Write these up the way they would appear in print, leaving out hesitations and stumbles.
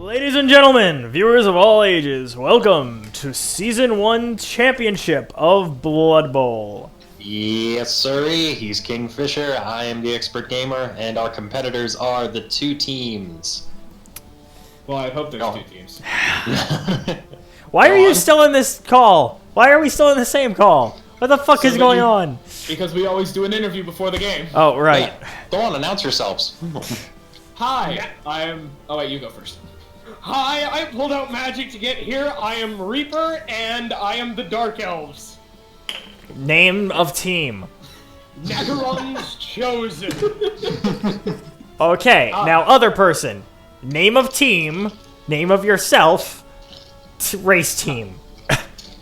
Ladies and gentlemen, viewers of all ages, welcome to Season 1 Championship of Blood Bowl. Yes, sirree. He's Kingfisher, I am the Expert Gamer, and our competitors are the two teams. Well, I hope there's two teams. Why are you still in this call? Why are we still in the same call? What the fuck is going on? Because we always do an interview before the game. Oh, right. Yeah. Go on, announce yourselves. Hi, I am... Oh, wait, you go first. Hi, I pulled out magic to get here. I am Reaper, and I am the Dark Elves. Name of team. Naggarond's chosen. Okay, now other person. Name of team. Name of yourself. Race team.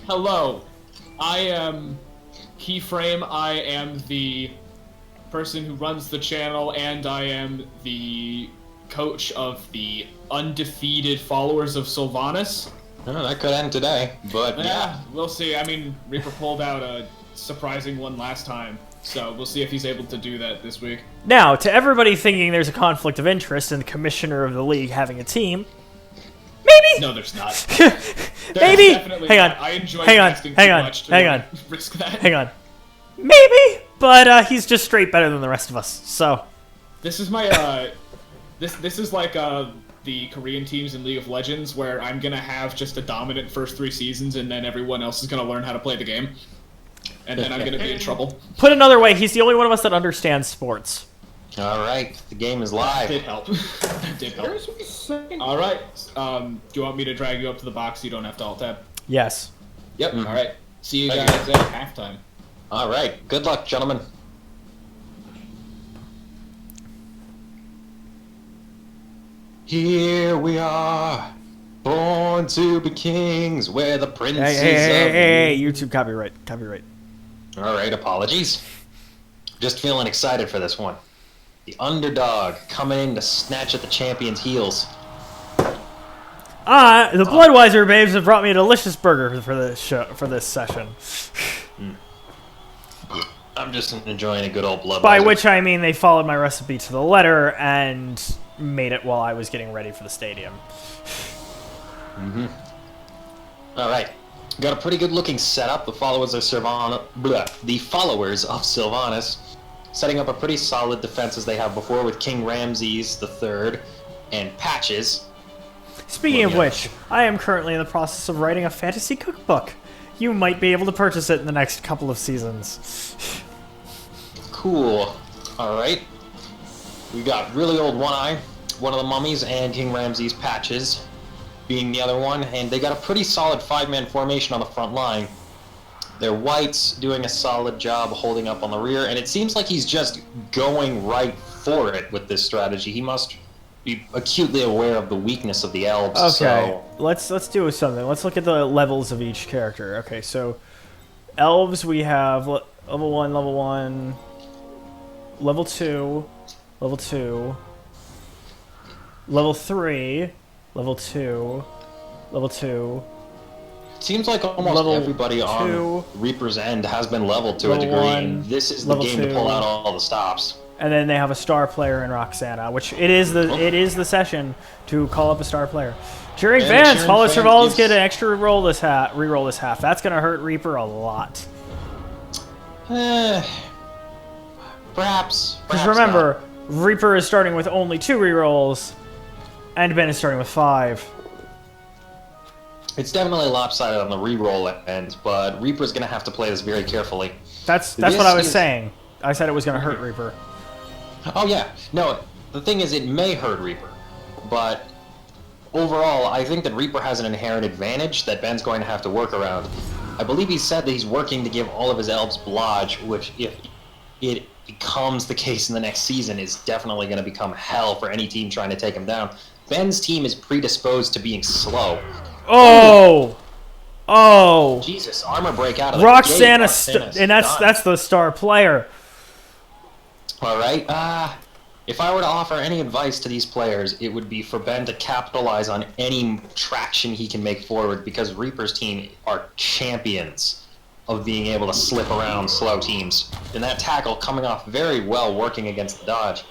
Hello, I am KiFrame. I am the person who runs the channel, and I am the coach of the undefeated followers of Sylvanus. Oh, that could end today, but Yeah, we'll see. I mean, Reaper pulled out a surprising one last time, so we'll see if he's able to do that this week. Now, to everybody thinking there's a conflict of interest in the commissioner of the league having a team, maybe. No, there's not. Maybe. Definitely Hang on. not. I enjoy Hang on. casting Hang too on. much to Hang on. risk that. Hang on. Maybe, but he's just straight better than the rest of us. So. This is my this is like the Korean teams in League of Legends, where I'm gonna have just a dominant first 3 seasons, and then everyone else is gonna learn how to play the game, and then I'm gonna be in trouble. Put another way, he's the only one of us that understands sports. Alright, the game is live. Did help. Did help. All right. Do you want me to drag you up to the box so you don't have to alt tab? Yes. Yep. All right. See you Thank guys at halftime. Alright, good luck, gentlemen. Here we are, born to be kings, we're the princes Hey, YouTube copyright. Alright, apologies. Just feeling excited for this one. The underdog coming in to snatch at the champion's heels. The Bloodweiser babes have brought me a delicious burger for this session. I'm just enjoying a good old blood. By which I mean they followed my recipe to the letter and made it while I was getting ready for the stadium. Alright. Got a pretty good looking setup. The followers of Sylvanus setting up a pretty solid defense as they have before with King Ramses III and Patches. Speaking of which, I am currently in the process of writing a fantasy cookbook. You might be able to purchase it in the next couple of seasons. Cool. Alright. We got really old One Eye, one of the mummies, and King Ramses Patches being the other one, and they got a pretty solid 5-man formation on the front line. They're whites doing a solid job holding up on the rear, and it seems like he's just going right for it with this strategy. He must be acutely aware of the weakness of the elves. Okay, so... let's do something. Let's look at the levels of each character. Okay, so elves we have level 1, level 2, level 2, level 3, level 2, level 2. Seems like almost level everybody 2, on Reaper's End has been leveled to a level degree, 1, and this is the level game 2. to pull out all the stops. And then they have a star player in Roxana, which it is the session to call up a star player. Cheering And fans, cheering follow fans survivors gives- get an extra reroll this half. That's gonna hurt Reaper a lot. Perhaps. Because remember, Reaper is starting with only 2 rerolls, and Ben is starting with 5. It's definitely lopsided on the reroll end, but Reaper's gonna have to play this very carefully. That's This what I was is- saying. I said it was gonna hurt Reaper. Oh yeah, no, the thing is it may hurt Reaper, but overall I think that Reaper has an inherent advantage that Ben's going to have to work around. I believe he said that he's working to give all of his elves blodge, which if it becomes the case in the next season is definitely going to become hell for any team trying to take him down. Ben's team is predisposed to being slow. Oh! Oh! Jesus, armor break out of the Roxana, gate. and that's the star player. Alright, if I were to offer any advice to these players, it would be for Ben to capitalize on any traction he can make forward, because Reaper's team are champions of being able to slip around slow teams. And that tackle coming off very well working against the dodge.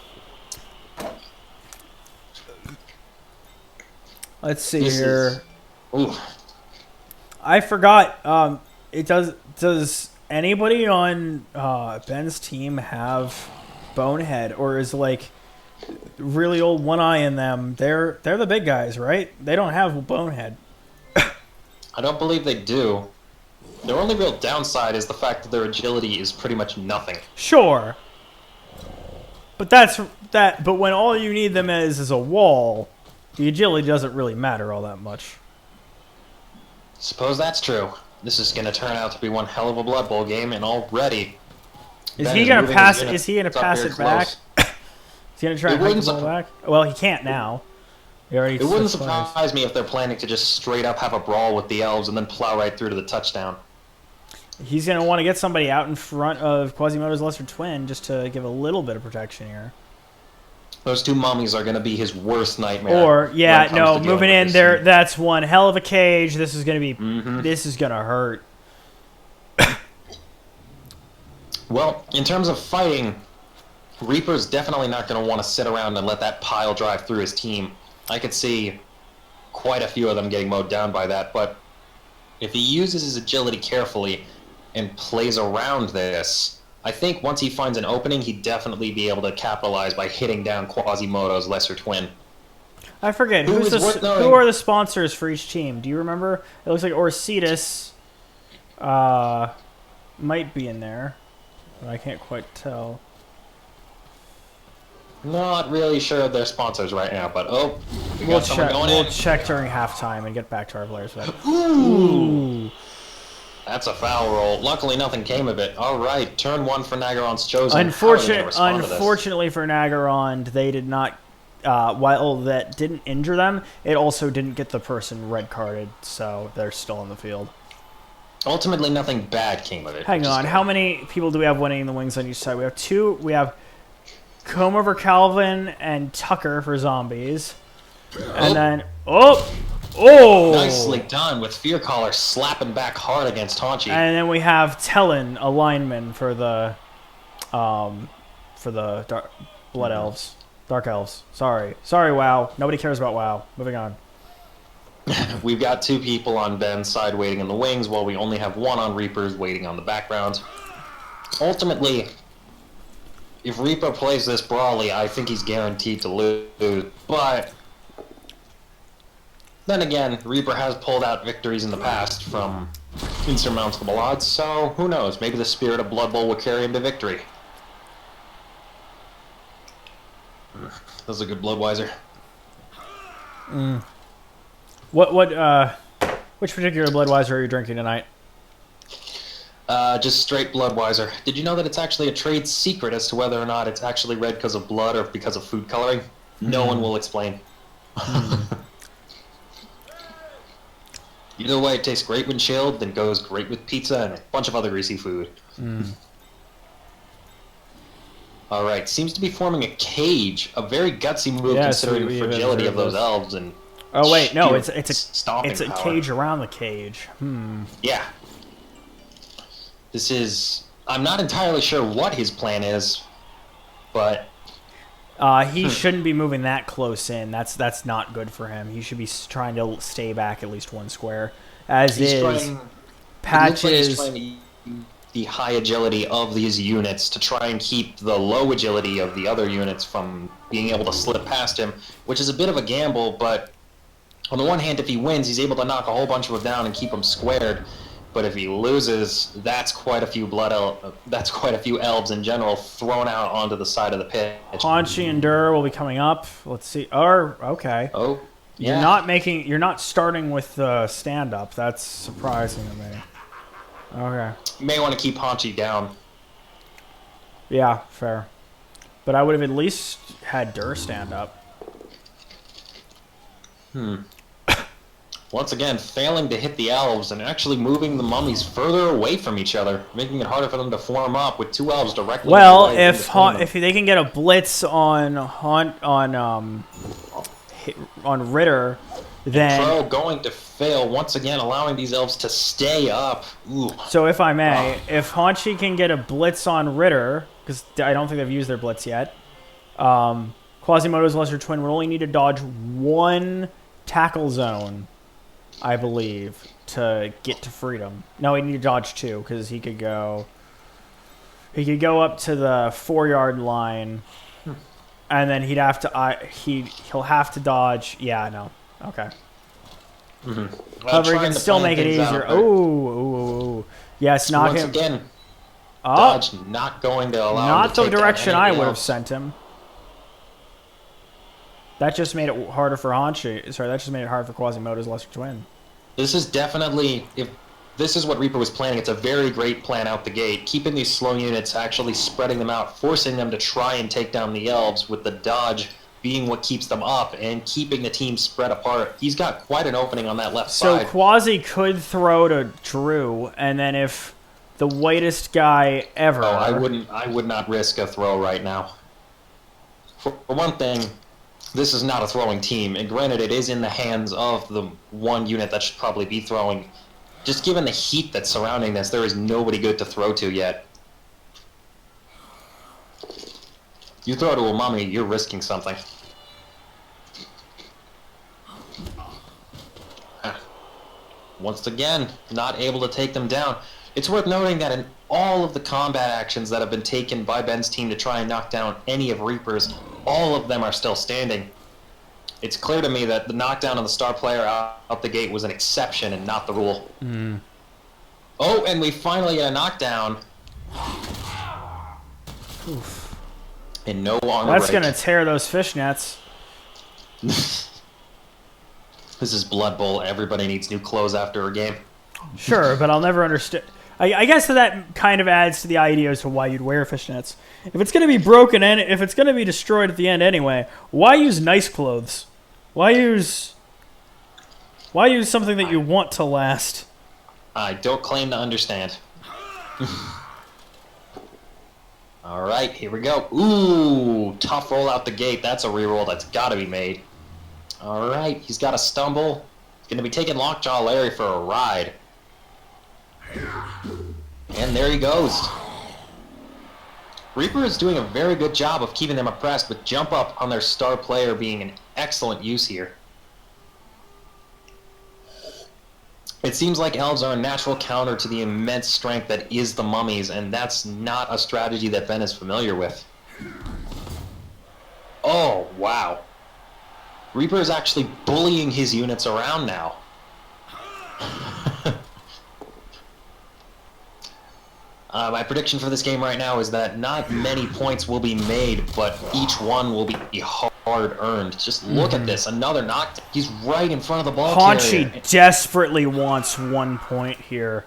Let's see This here. Ooh. I forgot. Does anybody on Ben's team have Bonehead, or is like really old One Eye in them? They're the big guys, right? They don't have Bonehead. I don't believe they do. Their only real downside is the fact that their agility is pretty much nothing. Sure. But that's that. But when all you need them is a wall, the agility doesn't really matter all that much. Suppose that's true. This is going to turn out to be one hell of a Blood Bowl game, and already... Is Ben he gonna moving pass? his Is he gonna units up pass here it back? close. Is he gonna try It and hike wouldn't the ball surpri- back? Well, he can't now. He already It wouldn't switched players. surprise me if they're planning to just straight up have a brawl with the elves and then plow right through to the touchdown. He's gonna want to get somebody out in front of Quasimodo's lesser twin just to give a little bit of protection here. Those two mummies are going to be his worst nightmare. Or when yeah, it comes no, to dealing moving with in this there. team. That's one hell of a cage. This is gonna be. Mhm. This is gonna hurt. Well, in terms of fighting, Reaper's definitely not going to want to sit around and let that pile drive through his team. I could see quite a few of them getting mowed down by that, but if he uses his agility carefully and plays around this, I think once he finds an opening, he'd definitely be able to capitalize by hitting down Quasimodo's lesser twin. I forget Who is worth knowing? who are the sponsors for each team. Do you remember? It looks like Orcetus might be in there, but I can't quite tell. Not really sure of their sponsors right now, but oh, we We'll got someone check. going We'll in. check during halftime and get back to our players. Ooh. That's a foul roll. Luckily, nothing came of it. All right, turn one for Naggarond's chosen. How are they gonna respond to this? Unfortunately for Naggarond, they did not. While that didn't injure them, it also didn't get the person red carded, so they're still on the field. Ultimately, nothing bad came of it. Hang which is on, good. how many people do we have winning the wings on each side? We have two. We have Comb over Calvin and Tucker for zombies, and then Nicely done with Fear Collar slapping back hard against Haunchy. and then we have Tellin, a lineman for the Blood Elves, Dark Elves. Sorry, WoW. Nobody cares about WoW. Moving on. We've got two people on Ben's side waiting in the wings, while we only have one on Reaper's waiting on the background. Ultimately, if Reaper plays this brawly, I think he's guaranteed to lose. But then again, Reaper has pulled out victories in the past from insurmountable odds, so who knows? Maybe the spirit of Blood Bowl will carry him to victory. That was a good Bloodweiser. Which particular Bloodweiser are you drinking tonight? Just straight Bloodweiser. Did you know that it's actually a trade secret as to whether or not it's actually red because of blood or because of food coloring? No one will explain. Either way, it tastes great when chilled, then goes great with pizza and a bunch of other greasy food. Alright, seems to be forming a cage. A very gutsy move Yes, considering we the have fragility of heard those this. elves and Oh wait, no, sheer it's stomping a power. cage around the cage. Yeah. This is... I'm not entirely sure what his plan is, but... He shouldn't be moving that close in. That's not good for him. He should be trying to stay back at least one square. As He's is, trying... It looks like Patches. he's trying to use the high agility of these units to try and keep the low agility of the other units from being able to slip past him, which is a bit of a gamble, but on the one hand, if he wins, he's able to knock a whole bunch of them down and keep them squared. But if he loses, that's quite a few that's quite a few elves in general thrown out onto the side of the pitch. Haunchy and Dur will be coming up. Let's see. Okay. Oh, yeah. You're not starting with the stand up. That's surprising to me. Okay. You may want to keep Haunchy down. Yeah, fair. But I would have at least had Dur stand up. Once again, failing to hit the elves and actually moving the mummies further away from each other, making it harder for them to form up with two elves directly. Well, in the way in between them. if they can get a blitz on Ritter, then Pro going to fail once again, allowing these elves to stay up. Ooh. so if I may, if Haunchy can get a blitz on Ritter, because I don't think they've used their blitz yet, Quasimodo's lesser twin would only need to dodge one tackle zone, I believe, to get to freedom. No, he needed to dodge 2 because he could go. He could go up to the 4-yard line, and then he'd have to. He'll have to dodge. Yeah, no. Okay. However, he can still make it easier. Ooh. Yes, knock Once him. again, Oh, dodge not going to allow him not to the take down direction I anybody would have else. sent him. That just made it harder for Hanshi. Sorry, that just made it hard for Quasimodo's lesser twin. This is definitely, if this is what Reaper was planning, it's a very great plan out the gate. Keeping these slow units, actually spreading them out, forcing them to try and take down the elves, with the dodge being what keeps them up and keeping the team spread apart. He's got quite an opening on that left So side. Quasi could throw to Drew, and then if the whitest guy ever... Oh, I would not risk a throw right now. For one thing, this is not a throwing team, and granted it is in the hands of the one unit that should probably be throwing. Just given the heat that's surrounding this, there is nobody good to throw to yet. You throw to a mummy, you're risking something. Once again, not able to take them down. It's worth noting that in all of the combat actions that have been taken by Ben's team to try and knock down any of Reaper's, all of them are still standing. It's clear to me that the knockdown of the star player out the gate was an exception and not the rule. Oh, and we finally get a knockdown. Oof. And no armor That's break. going to tear those fishnets. This is Blood Bowl. Everybody needs new clothes after a game. Sure, but I'll never understand. I guess that kind of adds to the idea as to why you'd wear fishnets. If it's going to be broken and if it's going to be destroyed at the end anyway, why use nice clothes? Why use something that you want to last? I don't claim to understand. All right, here we go. Ooh, tough roll out the gate. That's a reroll that's got to be made. All right, he's got a stumble. He's going to be taking Lockjaw Larry for a ride. And there he goes. Reaper is doing a very good job of keeping them oppressed, with jump up on their star player being an excellent use here. It seems like elves are a natural counter to the immense strength that is the mummies, and that's not a strategy that Ben is familiar with. Oh, wow. Reaper is actually bullying his units around now. My prediction for this game right now is that not many points will be made, but each one will be hard-earned. Just look at this. Another knockdown. He's right in front of the ball carrier. Hanshi desperately wants 1 point here.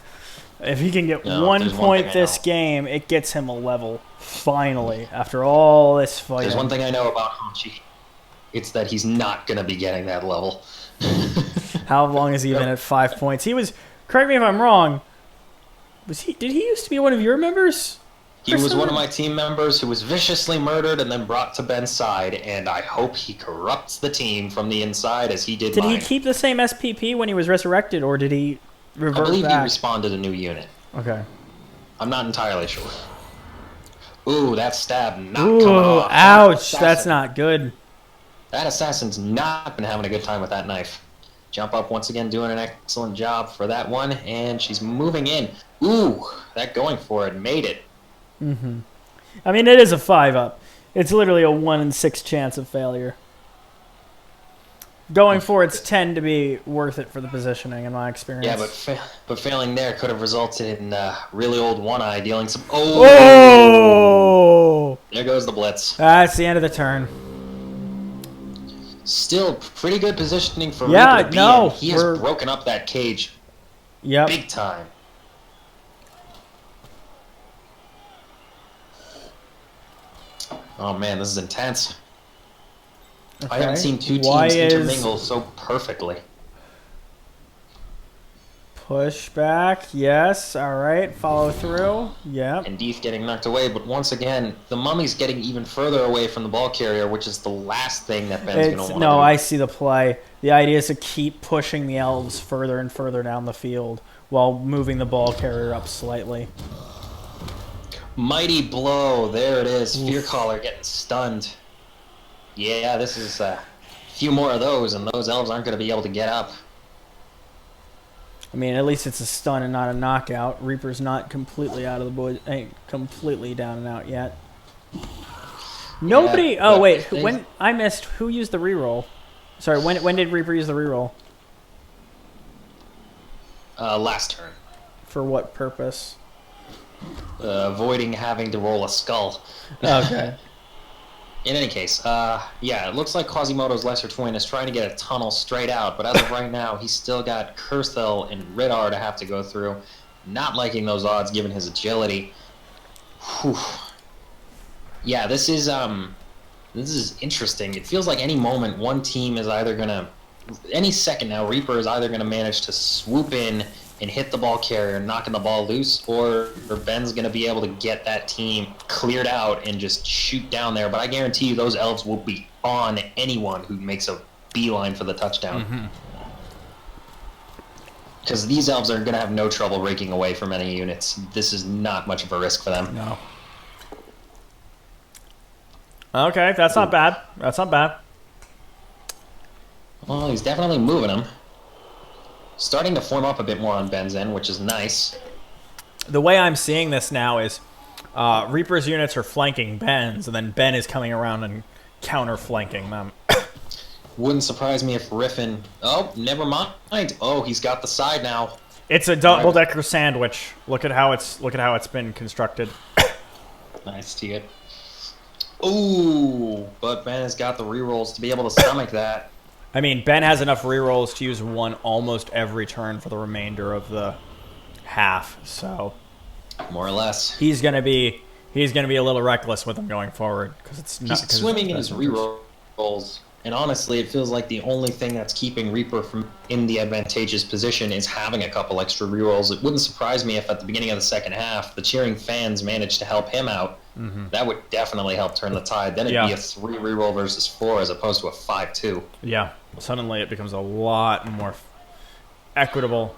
If he can get No, 1 there's one point thing I this know. game, it gets him a level. Finally, after all this fighting. There's one thing I know about Hanshi. It's that he's not going to be getting that level. How long has he been at 5 points? He was. Correct me if I'm wrong. Did he used to be one of your members? He was one of my team members who was viciously murdered and then brought to Ben's side, and I hope he corrupts the team from the inside as he did Did mine. he keep the same SPP when he was resurrected, or did he revert I believe back? he respawned a new unit. Okay. I'm not entirely sure. Ooh, that stab not Ooh, coming off. ouch! That's not good. That assassin's not been having a good time with that knife. Jump up once again, doing an excellent job for that one, and she's moving in. Ooh, that going for it made it. I mean, it is a 5-up. It's literally a 1 in 6 chance of failure. Going for it's tend to be worth it for the positioning, in my experience. Yeah, but failing there could have resulted in really old One-Eye dealing some... Oh! There goes the blitz. That's the end of the turn. Still pretty good positioning for Yeah, Reaper to be no, in. He has broken up that cage Yep. big time. Oh man, this is intense. I haven't seen two teams intermingle so perfectly. Push back, yes, alright, follow through, yep. And Deef getting knocked away, but once again, the mummy's getting even further away from the ball carrier, which is the last thing that Ben's going to want to do. No, I see the play. The idea is to keep pushing the elves further and further down the field while moving the ball carrier up slightly. Mighty blow, there it is. Fear Caller getting stunned. Yeah, this is few more of those, and those elves aren't going to be able to get up. I mean, at least it's a stun and not a knockout. Reaper's not completely out of the board, ain't completely down and out yet. Nobody. Yeah, oh wait, they, when I missed, who used the reroll? Sorry, when did Reaper use the reroll? Last turn. For what purpose? Avoiding having to roll a skull. Okay. In any case, yeah, it looks like Quasimodo's lesser twin is trying to get a tunnel straight out, but as of right now, he's still got Kurthel and Ridar to have to go through. Not liking those odds given his agility. Whew. Yeah, this is interesting. It feels like any moment one team is either gonna, any second now, Reaper is either gonna manage to swoop in and hit the ball carrier, knocking the ball loose, or Ben's going to be able to get that team cleared out and just shoot down there. But I guarantee you those elves will be on anyone who makes a beeline for the touchdown. Because these elves are going to have no trouble breaking away from any units. This is not much of a risk for them. No. Okay, that's not bad. That's not bad. Well, he's definitely moving them. Starting to form up a bit more on Ben's end, which is nice. The way I'm seeing this now is Reaper's units are flanking Ben's, and then Ben is coming around and counter-flanking them. Wouldn't surprise me if Riffin... Oh, never mind. Oh, he's got the side now. It's a double-decker sandwich. Look at how it's been constructed. Nice to it. Ooh, but Ben has got the rerolls to be able to stomach that. I mean, Ben has enough rerolls to use one almost every turn for the remainder of the half, so more or less. He's gonna be a little reckless with them going forward because it's not. He's swimming in his rerolls, and honestly, it feels like the only thing that's keeping Reaper from in the advantageous position is having a couple extra rerolls. It wouldn't surprise me if at the beginning of the second half, the cheering fans managed to help him out. That would definitely help turn the tide. Then it'd be a 3 reroll versus 4 as opposed to a 5-2. Yeah, suddenly it becomes a lot more equitable.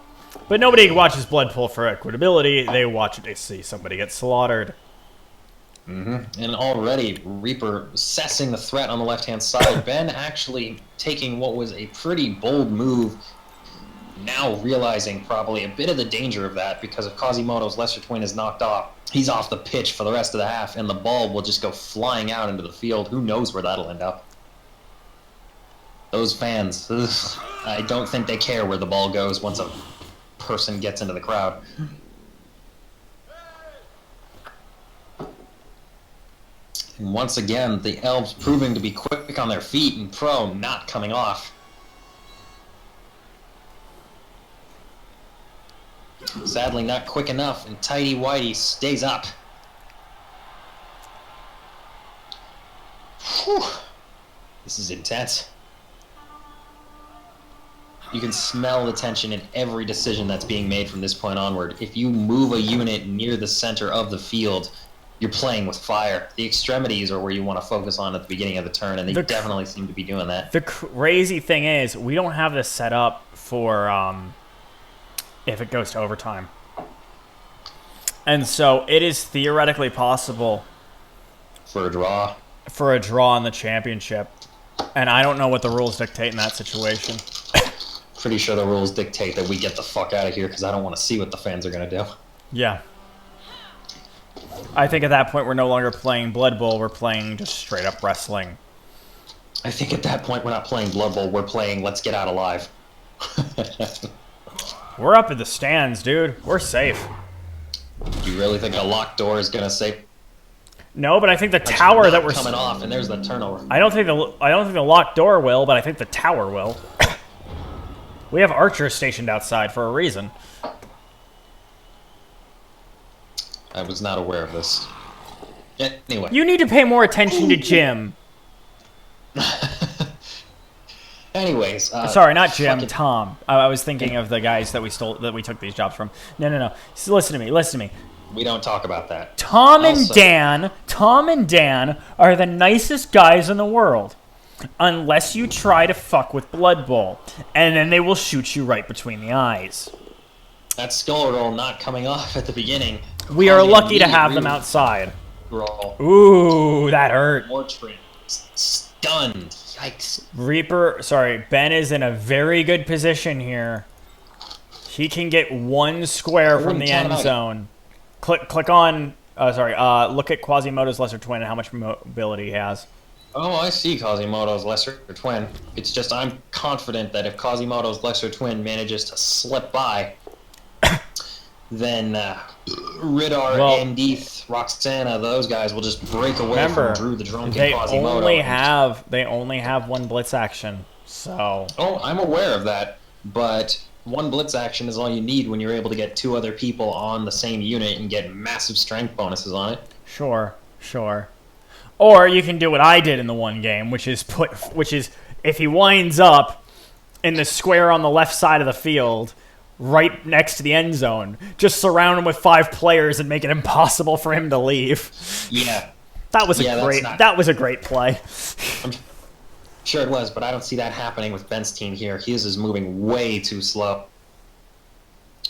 But nobody watches Blood Pool for equitability. They watch it to see somebody get slaughtered. And already, Reaper assessing the threat on the left-hand side. Ben actually taking what was a pretty bold move, now realizing probably a bit of the danger of that because if Quasimodo's lesser twin is knocked off, he's off the pitch for the rest of the half, and the ball will just go flying out into the field. Who knows where that'll end up? Those fans, ugh, I don't think they care where the ball goes once a person gets into the crowd. And once again, the elves proving to be quick on their feet and pro not coming off. Sadly, not quick enough, and Tidy Whitey stays up. Whew. This is intense. You can smell the tension in every decision that's being made from this point onward. If you move a unit near the center of the field, you're playing with fire. The extremities are where you want to focus on at the beginning of the turn, and they definitely seem to be doing that. The crazy thing is, we don't have this set up for if it goes to overtime. And so it is theoretically possible for a draw. For a draw in the championship. And I don't know what the rules dictate in that situation. Pretty sure the rules dictate that we get the fuck out of here because I don't want to see what the fans are going to do. Yeah. I think at that point we're no longer playing Blood Bowl, we're playing just straight up wrestling. I think at that point we're not playing Blood Bowl, we're playing Let's Get Out Alive. We're up in the stands, dude. We're safe. Do you really think a locked door is gonna save? No, but I think the tower that we're coming off, and there's the turnover. I don't think the locked door will, but I think the tower will. We have archers stationed outside for a reason. I was not aware of this. Anyway. You need to pay more attention to Jim. Anyways, sorry, not Jim, Tom. I was thinking of the guys that we took these jobs from. No. So listen to me. We don't talk about that. Tom and Dan are the nicest guys in the world. Unless you try to fuck with Blood Bowl. And then they will shoot you right between the eyes. That skull roll not coming off at the beginning. We are lucky to have them outside. Roll. Ooh, that hurt. More trim. Stunned. Yikes. Ben is in a very good position here. He can get one square from the end zone. Click on, look at Quasimodo's lesser twin and how much mobility he has. Oh, I see Quasimodo's lesser twin. It's just I'm confident that if Quasimodo's lesser twin manages to slip by, then Ridar, Andith, Roxana, those guys will just break away from Drew the Drunken Quasimodo. They only have one blitz action, so... Oh, I'm aware of that, but one blitz action is all you need when you're able to get two other people on the same unit and get massive strength bonuses on it. Sure. Or you can do what I did in the one game, which is if he winds up in the square on the left side of the field, right next to the end zone, just surround him with 5 players and make it impossible for him to leave. Yeah. That was a great play. I'm sure it was, but I don't see that happening with Ben's team here. His is moving way too slow.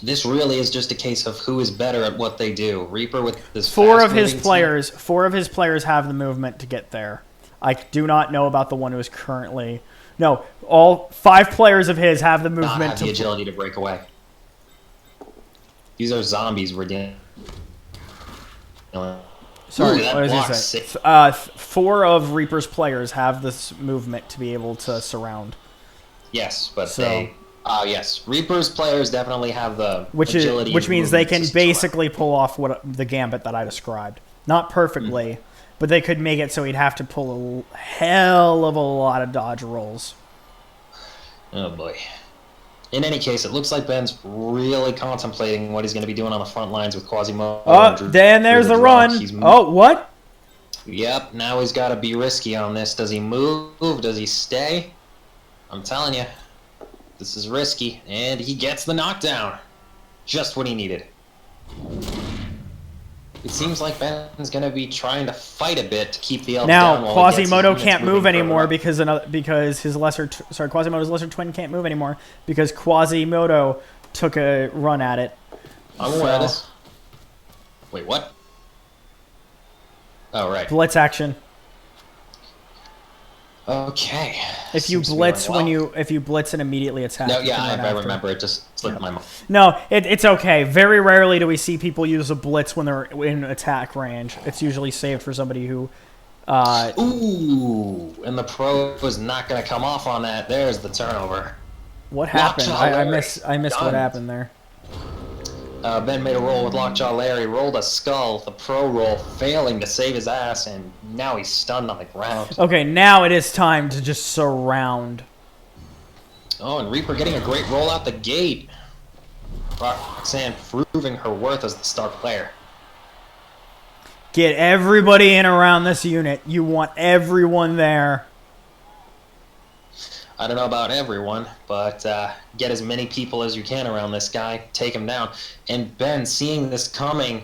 This really is just a case of who is better at what they do. Reaper with this four of his players have the movement to get there. I do not know about the one who is currently... No, all 5 players of his have the movement not have the agility to break away. These are zombies we're dealing. Sorry, what did I say? 4 of Reaper's players have this movement to be able to surround. Yes, but yes, Reaper's players definitely have the agility. Which means they can basically pull off the gambit that I described. Not perfectly, but they could make it so he'd have to pull a hell of a lot of dodge rolls. Oh boy. In any case, it looks like Ben's really contemplating what he's going to be doing on the front lines with Quasimodo. Oh, then there's the run. Oh, what? Yep, now he's got to be risky on this. Does he move? Does he stay? I'm telling you, this is risky. And he gets the knockdown. Just what he needed. It seems like Ben's going to be trying to fight a bit to keep the elves down. Now, Quasimodo can't move anymore because Quasimodo's lesser twin can't move anymore because Quasimodo took a run at it. I'm aware of this. Wait, what? Oh, right. Blitz action. Okay. If you blitz and immediately attack. No, yeah, I remember. It just slipped my mind. No, it's okay. Very rarely do we see people use a blitz when they're in attack range. It's usually saved for somebody who... Ooh, and the pro is not going to come off on that. There's the turnover. What happened? I missed what happened there. Ben made a roll with Lockjaw Larry, rolled a skull, the pro roll, failing to save his ass, and now he's stunned on the ground. Okay, now it is time to just surround. Oh, and Reaper getting a great roll out the gate. Roxanne proving her worth as the star player. Get everybody in around this unit. You want everyone there. I don't know about everyone, but get as many people as you can around this guy, take him down. And Ben, seeing this coming,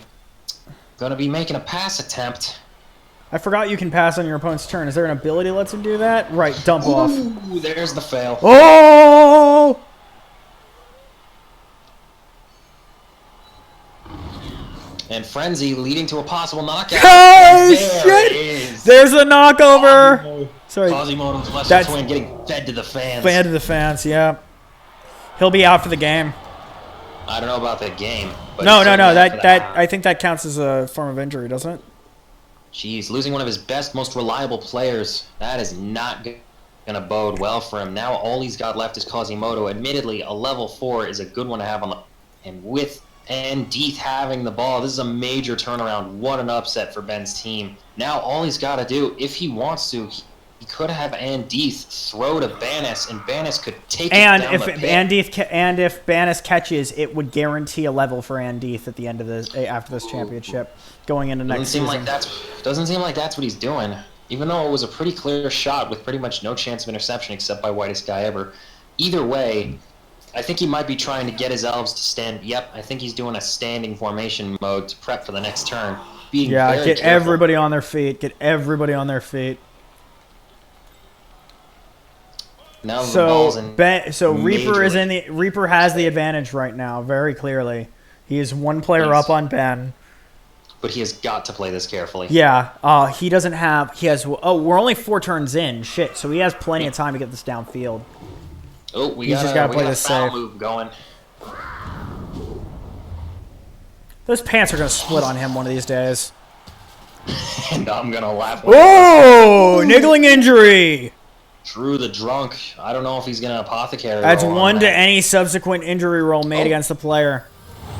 gonna be making a pass attempt. I forgot you can pass on your opponent's turn. Is there an ability that lets him do that? Right, dump off. Ooh, there's the fail. Oh! And Frenzy leading to a possible knockout. Oh, shit! There's a knockover! Sorry. Quasimodo's lesser twin getting fed to the fans. Fed to the fans, yeah. He'll be out for the game. I don't know about the game. But No. I think that counts as a form of injury, doesn't it? Jeez, losing one of his best, most reliable players. That is not going to bode well for him. Now all he's got left is Quasimodo. Admittedly, a level 4 is a good one to have on the... And with Deeth having the ball, this is a major turnaround. What an upset for Ben's team. Now all he's got to do, if he wants to... He could have Deeth throw to Banis, and Banis could take it down the pit. And if Banis catches, it would guarantee a level for Deeth at the end of after this championship, going into next season. Doesn't seem like that's what he's doing. Even though it was a pretty clear shot with pretty much no chance of interception except by whitest guy ever. Either way, I think he might be trying to get his elves to stand. Yep, I think he's doing a standing formation mode to prep for the next turn. Get everybody on their feet. Get everybody on their feet. Now Reaper has the advantage right now, very clearly. He is one player up on Ben. but he has got to play this carefully. Yeah, he doesn't have... He has... Oh, we're only 4 turns in. Shit, so he has plenty of time to get this downfield. Oh, we He's just got to play this foul safe. move going. Those pants are going to split on him one of these days. And I'm going to laugh. Oh! Niggling injury! Drew the drunk. I don't know if he's going to apothecary. Adds roll 1 on to that. any subsequent injury roll made against the player.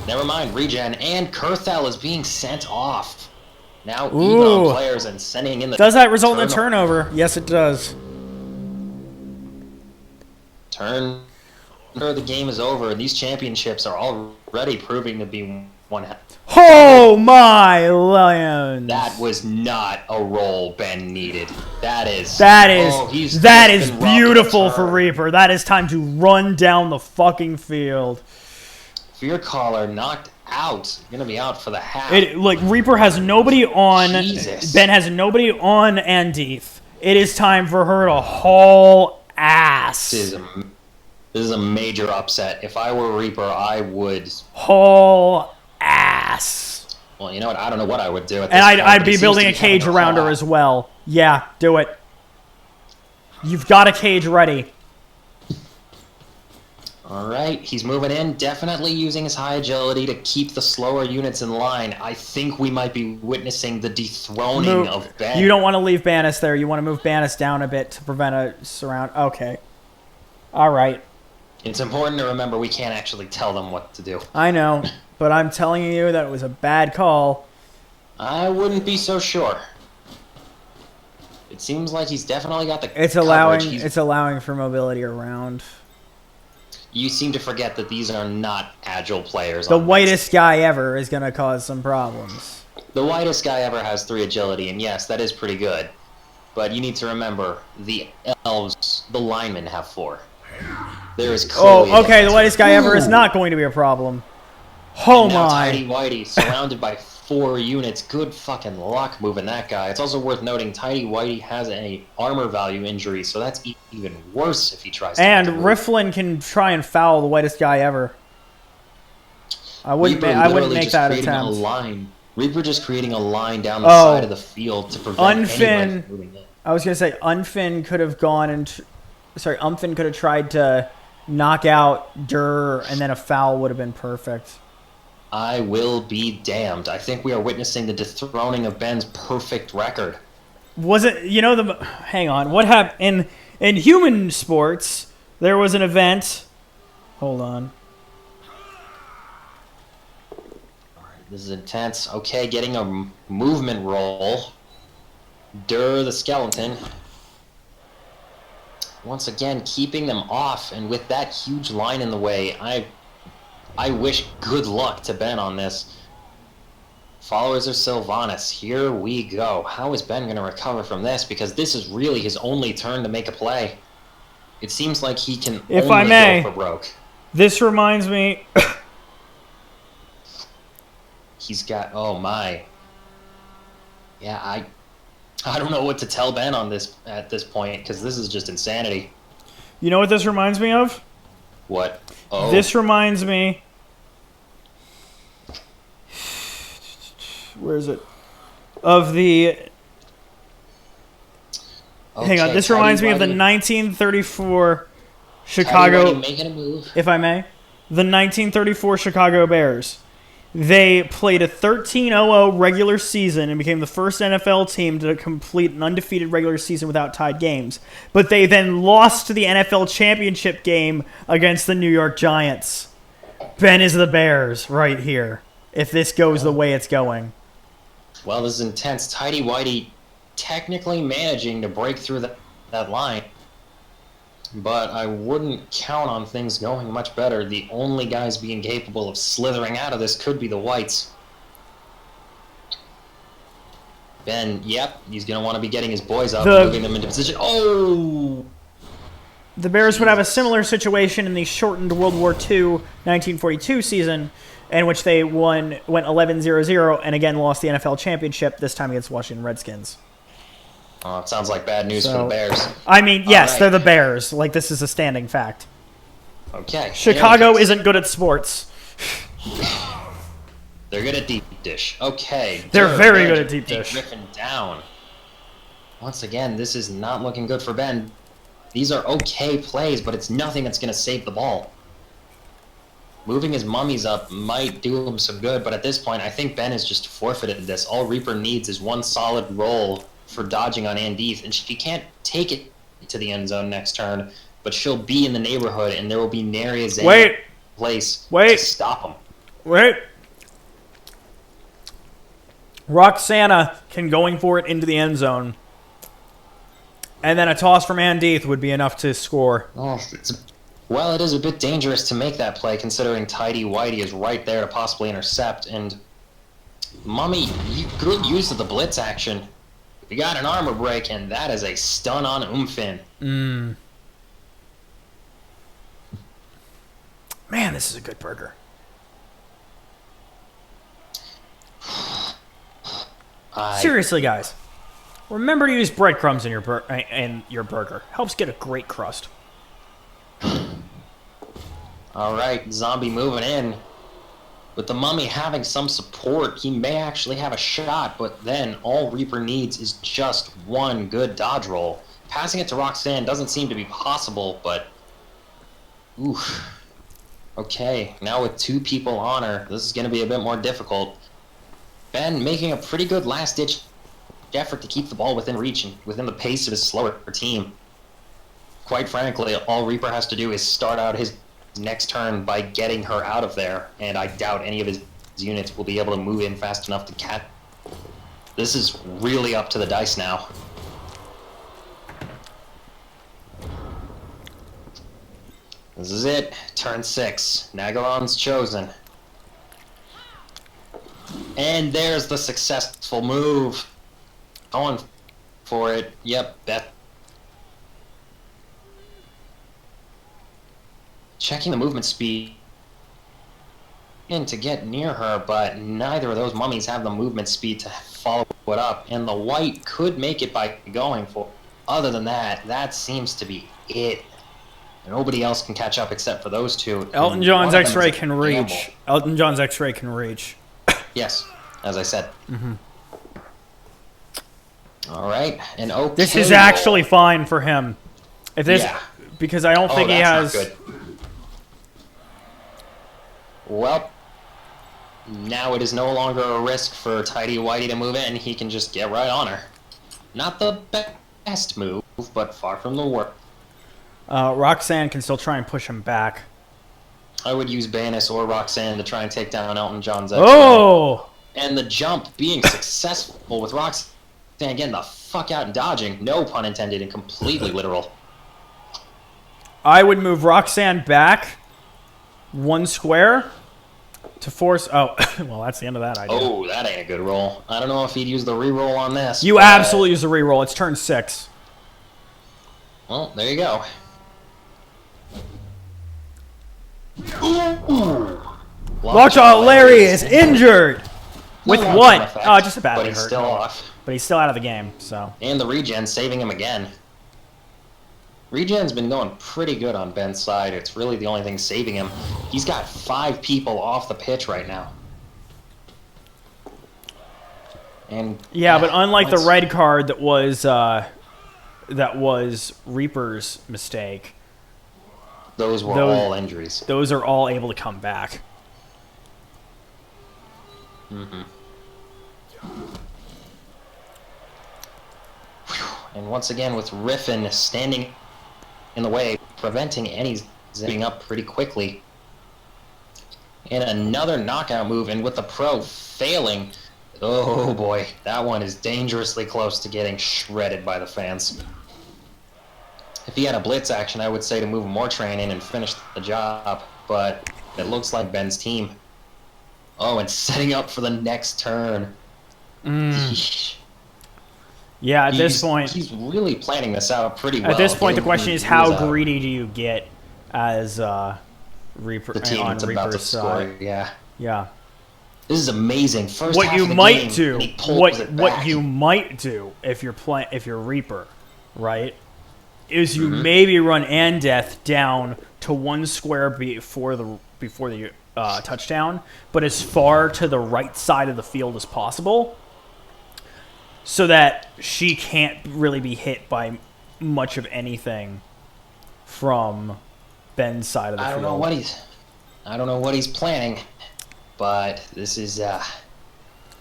Never mind, regen. And Kurthel is being sent off. Now even Ooh. on players and sending in the... Does that result in a turnover? Yes, it does. The game is over, and these championships are already proving to be one. Oh my lions! That was not a roll Ben needed. That is beautiful for Reaper. That is time to run down the fucking field. Fear Caller knocked out. Gonna be out for the half. Reaper has nobody on. Jesus. Ben has nobody on Andith. It is time for her to haul ass. This is a major upset. If I were Reaper, I would haul ass. Well, you know what? I don't know what I would do. And I'd be building a cage around her as well. Yeah, do it. You've got a cage ready. All right, he's moving in, definitely using his high agility to keep the slower units in line. I think we might be witnessing the dethroning of Ben. You don't want to leave Bannis there. You want to move Bannis down a bit to prevent a surround. Okay. All right. It's important to remember we can't actually tell them what to do. I know, but I'm telling you that it was a bad call. I wouldn't be so sure. It seems like he's definitely got the It's allowing for mobility around. You seem to forget that these are not agile players. The whitest guy ever is going to cause some problems. The whitest guy ever has 3 agility, and yes, that is pretty good. But you need to remember, the elves, the linemen have 4. There is clearly the whitest guy ever is not going to be a problem. Oh my! Tidy Whitey surrounded by 4 units. Good fucking luck moving that guy. It's also worth noting Tidy Whitey has an armor value injury, so that's even worse if he tries to. And Rifflin can try and foul the whitest guy ever. I wouldn't make that attempt. Reaper just creating a line down the side of the field to prevent anybody from moving in. I was gonna say Unfin could have gone and Umfin could have tried to knock out Durr, and then a foul would have been perfect. I will be damned. I think we are witnessing the dethroning of Ben's perfect record. Was it, hang on, what happened in human sports, there was an event, hold on. Alright, this is intense. Okay, getting a movement roll. Durr the skeleton. Once again, keeping them off, and with that huge line in the way, I wish good luck to Ben on this. Followers of Sylvanus, here we go. How is Ben going to recover from this? Because this is really his only turn to make a play. It seems like he can only go for broke. This reminds me... He's got... Oh, my. Yeah, I don't know what to tell Ben on this at this point, because this is just insanity. You know what this reminds me of? What? Oh. This reminds me... Where is it? Of the... Okay, hang on, this reminds me of the 1934 Chicago... Making a move. If I may. The 1934 Chicago Bears. They played a 13-0 regular season and became the first NFL team to complete an undefeated regular season without tied games. But they then lost to the NFL championship game against the New York Giants. Ben is the Bears right here, if this goes the way it's going. Well, this is intense. Tidy Whitey technically managing to break through that line. But I wouldn't count on things going much better. The only guys being capable of slithering out of this could be the whites. Ben, yep, he's going to want to be getting his boys up, moving them into position. Oh! The Bears would have a similar situation in the shortened World War II 1942 season, in which they went 11-0-0 and again lost the NFL championship, this time against Washington Redskins. Oh, it sounds like bad news for the Bears. I mean, yes, they're the Bears. Like, this is a standing fact. Okay. Chicago isn't good at sports. They're good at deep dish. Okay. They're very good at deep dish. Griffin down. Once again, this is not looking good for Ben. These are okay plays, but it's nothing that's going to save the ball. Moving his mummies up might do him some good, but at this point, I think Ben has just forfeited this. All Reaper needs is one solid roll for dodging on Andith, and she can't take it to the end zone next turn, but she'll be in the neighborhood, and there will be nary a place to stop him. Wait. Roxana can going for it into the end zone. And then a toss from Andith would be enough to score. Oh, well, it is a bit dangerous to make that play, considering Tidy Whitey is right there to possibly intercept. And Mummy, good use of the blitz action. You got an armor break, and that is a stun on Umfin. Man, this is a good burger. Seriously, guys. Remember to use breadcrumbs in your burger. Helps get a great crust. All right, Zombie moving in. With the Mummy having some support, he may actually have a shot, but then all Reaper needs is just one good dodge roll. Passing it to Roxanne doesn't seem to be possible, but... Oof. Okay, now with two people on her, this is going to be a bit more difficult. Ben making a pretty good last-ditch effort to keep the ball within reach and within the pace of his slower team. Quite frankly, all Reaper has to do is start out his next turn by getting her out of there, and I doubt any of his units will be able to move in fast enough to catch. This is really up to the dice now. This is it. Turn 6. Naggarond's chosen. And there's the successful move. Going for it. Yep, Beth. Checking the movement speed in to get near her, but neither of those mummies have the movement speed to follow it up, and the white could make it by going for it. Other than that, that seems to be it. Nobody else can catch up except for those two. Elton John's X-ray can reach. Elton John's X-ray can reach. Yes, as I said. All right, and okay. This is actually fine for him. If this, because I don't think he has. Not good. Well, now it is no longer a risk for Tidy Whitey to move in. He can just get right on her. Not the best move, but far from the worst. Roxanne can still try and push him back. I would use Bannis or Roxanne to try and take down Elton John's X-ray. Oh! And the jump being successful with Roxanne getting the fuck out and dodging. No pun intended and completely literal. I would move Roxanne back 1 square to force... Oh, well, that's the end of that idea. Oh, that ain't a good roll. I don't know if he'd use the reroll on this. You absolutely use the reroll. It's turn 6. Well, there you go. Ooh. Lockjaw Larry is injured! With what? Effect, Oh, just a badly but he's hurt. still off. But he's still out of the game, so... And the regen saving him again. Regen's been going pretty good on Ben's side. It's really the only thing saving him. He's got 5 people off the pitch right now. And yeah, but unlike the red card that was Reaper's mistake, those were all injuries. Those are all able to come back. And once again, with Riffin standing in the way, preventing any zipping up pretty quickly. And another knockout move, and with the pro failing, oh boy, that one is dangerously close to getting shredded by the fans. If he had a blitz action, I would say to move more train in and finish the job, but it looks like Ben's team. Oh, and setting up for the next turn. Yeah, at this point... He's really planning this out pretty well. At this point, the question is, how greedy do you get as Reaper the team on that's about to Reaper's score? side? Yeah. Yeah. This is amazing. First What half you of the might game, do, and he pulls it back. what you might do if you're Reaper, right? Is you maybe run Andeth down to one square before the touchdown, but as far to the right side of the field as possible, so that she can't really be hit by much of anything from Ben's side of the field. I don't know what he's planning, but this is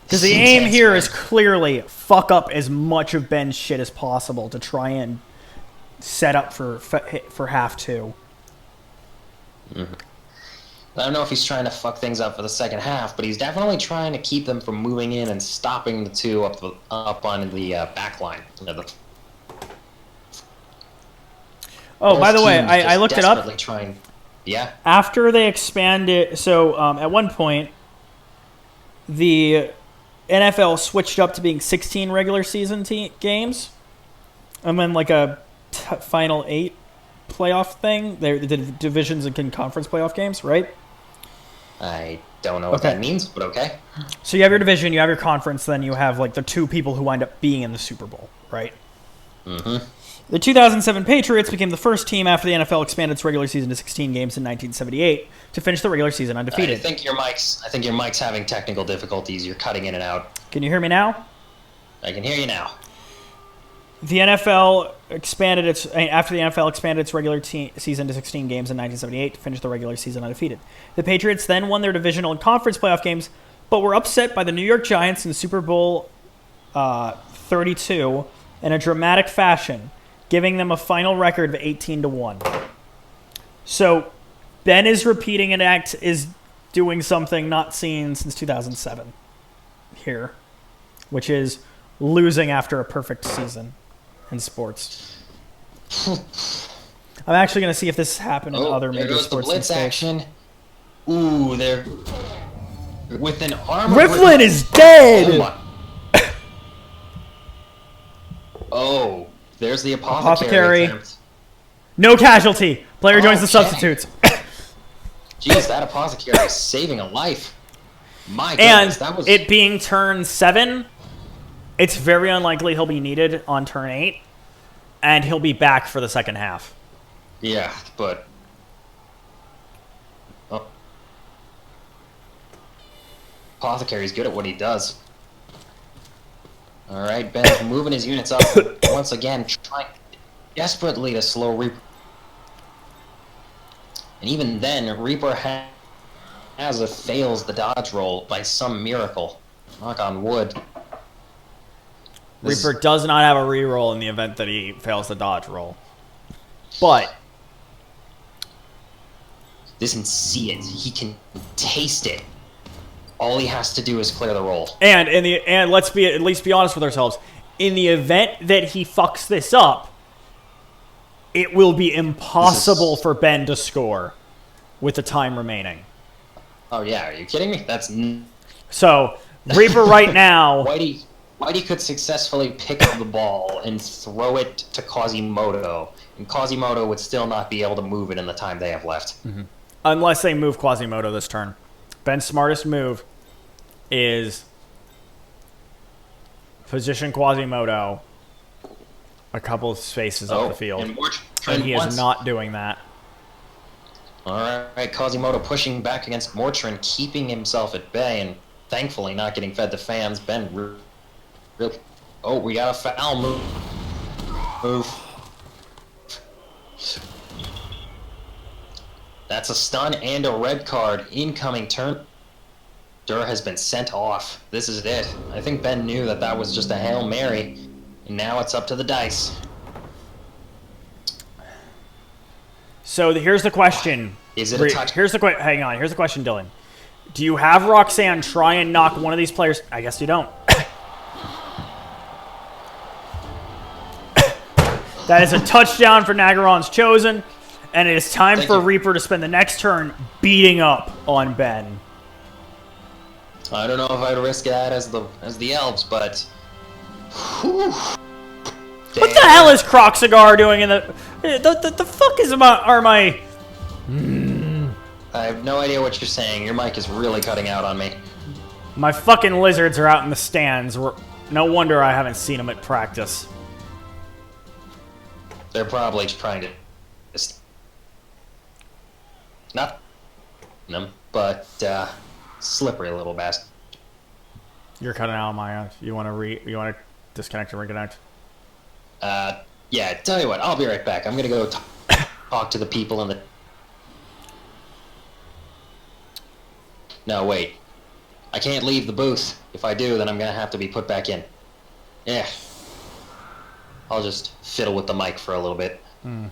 because the aim here is clearly fuck up as much of Ben's shit as possible to try and set up for half two. Mm-hmm. I don't know if he's trying to fuck things up for the second half, but he's definitely trying to keep them from moving in and stopping the two up on the back line. Oh, by the way, I looked it up. Yeah. After they expanded, so at one point, the NFL switched up to being 16 regular season games, and then like a final 8 playoff thing. They did divisions and conference playoff games, right? I don't know what that means, but okay. So you have your division, you have your conference, then you have like the 2 people who wind up being in the Super Bowl, right? Mm-hmm. The 2007 Patriots became the first team after the NFL expanded its regular season to 16 games in 1978 to finish the regular season undefeated. I think your mic's having technical difficulties. You're cutting in and out. Can you hear me now? I can hear you now. The NFL expanded after the NFL expanded its regular season to 16 games in 1978 to finish the regular season undefeated. The Patriots then won their divisional and conference playoff games, but were upset by the New York Giants in Super Bowl 32 in a dramatic fashion, giving them a final record of 18-1. So Ben is repeating an act, is doing something not seen since 2007 here, which is losing after a perfect season in sports. I'm actually going to see if this happened in other major sports. The blitz action. Ooh, they're with an armor. Riflin is dead. Oh, there's the apothecary. No casualty. Player joins the substitutes. Jeez, that apothecary is saving a life. My goodness, that was... it being turn 7, it's very unlikely he'll be needed on turn 8, and he'll be back for the second half. Yeah, but... Oh. Apothecary's good at what he does. Alright, Ben's moving his units up once again, trying desperately to slow Reaper. And even then, Reaper fails the dodge roll by some miracle. Knock on wood. Reaper does not have a reroll in the event that he fails the dodge roll. But doesn't see it. He can taste it. All he has to do is clear the roll. And let's at least be honest with ourselves. In the event that he fucks this up, it will be impossible for Ben to score with the time remaining. Oh yeah, are you kidding me? That's so Reaper right now. Whitey could successfully pick up the ball and throw it to Quasimodo, and Quasimodo would still not be able to move it in the time they have left. Mm-hmm. Unless they move Quasimodo this turn. Ben's smartest move is position Quasimodo a couple of spaces up the field. And he is not doing that. Alright, Quasimodo pushing back against Mortrin, keeping himself at bay, and thankfully not getting fed to fans. Ben really... Oh, we got a foul move. That's a stun and a red card. Incoming turn. Dur has been sent off. This is it. I think Ben knew that was just a Hail Mary. And now it's up to the dice. So here's the question. Is it a touch? Hang on. Here's the question, Dylan. Do you have Roxanne try and knock one of these players? I guess you don't. That is a touchdown for Naggarond's Chosen. And it is time for Reaper to spend the next turn beating up on Ben. I don't know if I'd risk that as the elves, but... Whew. What the hell is Croxigar doing in the fuck are my... I have no idea what you're saying. Your mic is really cutting out on me. My fucking lizards are out in the stands. No wonder I haven't seen them at practice. They're probably trying to... Not them, but slippery little bastard. You're cutting out on my end. You want to disconnect and reconnect? Yeah, tell you what, I'll be right back. I'm gonna go talk to the people in the... No, wait. I can't leave the booth. If I do, then I'm gonna have to be put back in. Yeah. I'll just fiddle with the mic for a little bit. You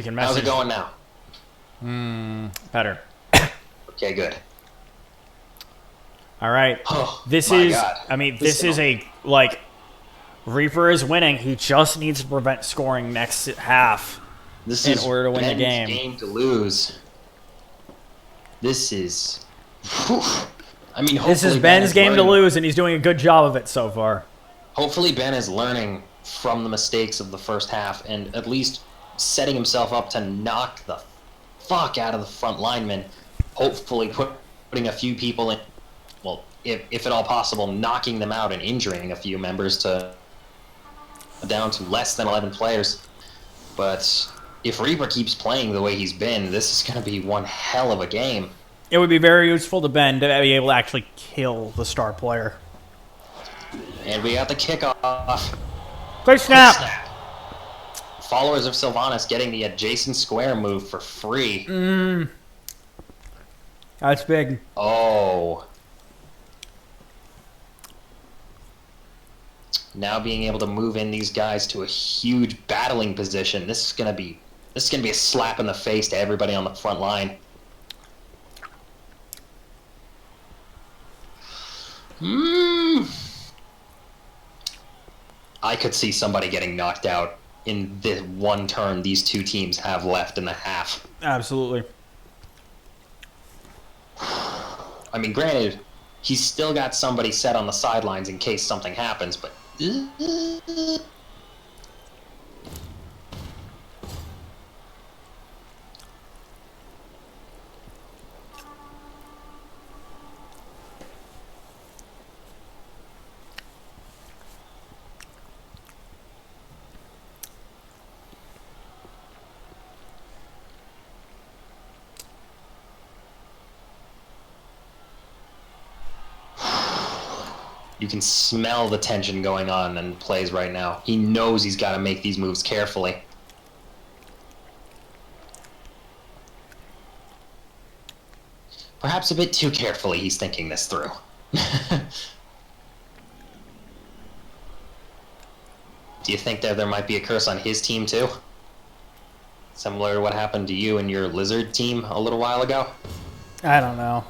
can message. How's it going now? Better. Okay, good. All right. Oh, this my is. God. I mean, this is a like. Reaper is winning. He just needs to prevent scoring next half in order to win the game. Game to lose. This is. Whew. I mean, hopefully This is Ben's game to lose, and he's doing a good job of it so far. Hopefully, Ben is learning from the mistakes of the first half and at least setting himself up to knock the fuck out of the front linemen. Hopefully, putting a few people in. Well, if at all possible, knocking them out and injuring a few members to down to less than 11 players. But if Reaper keeps playing the way he's been, this is going to be one hell of a game. It would be very useful to Ben to be able to actually kill the star player. And we got the kickoff. Quick snap! Followers of Sylvanus getting the adjacent square move for free. That's big. Oh. Now being able to move in these guys to a huge battling position. This is gonna be a slap in the face to everybody on the front line. I could see somebody getting knocked out in the one turn these two teams have left in the half. Absolutely. I mean, granted, he's still got somebody set on the sidelines in case something happens, but... You can smell the tension going on in plays right now. He knows he's got to make these moves carefully. Perhaps a bit too carefully, he's thinking this through. Do you think that there might be a curse on his team too? Similar to what happened to you and your lizard team a little while ago? I don't know.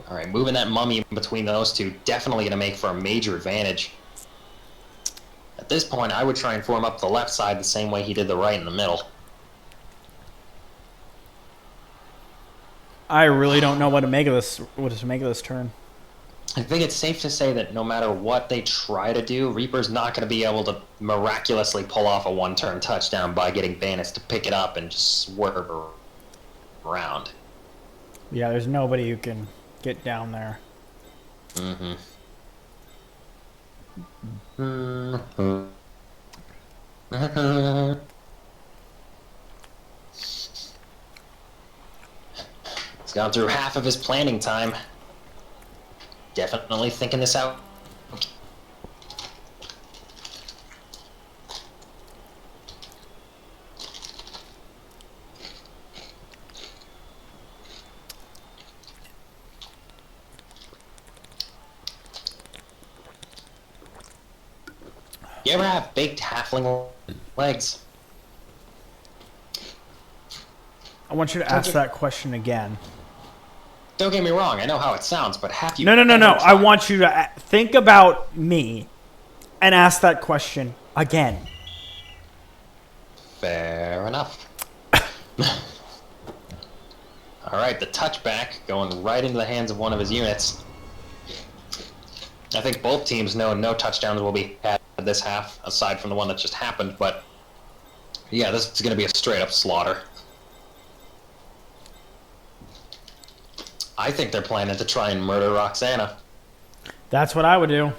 Alright, moving that mummy in between those two, definitely going to make for a major advantage. At this point, I would try and form up the left side the same way he did the right in the middle. I really don't know what to make of this turn. I think it's safe to say that no matter what they try to do, Reaper's not going to be able to miraculously pull off a one-turn touchdown by getting Sylvanus to pick it up and just swerve around. Yeah, there's nobody who can get down there. He's gone through half of his planning time. Definitely thinking this out. You ever have baked halfling legs? I want you to ask that question again. Don't get me wrong, I know how it sounds, but have you... No. I want you to think about me and ask that question again. Fair enough. Alright, the touchback going right into the hands of one of his units. I think both teams know no touchdowns will be had this half, aside from the one that just happened, but yeah, this is going to be a straight-up slaughter. I think they're planning to try and murder Roxana. That's what I would do.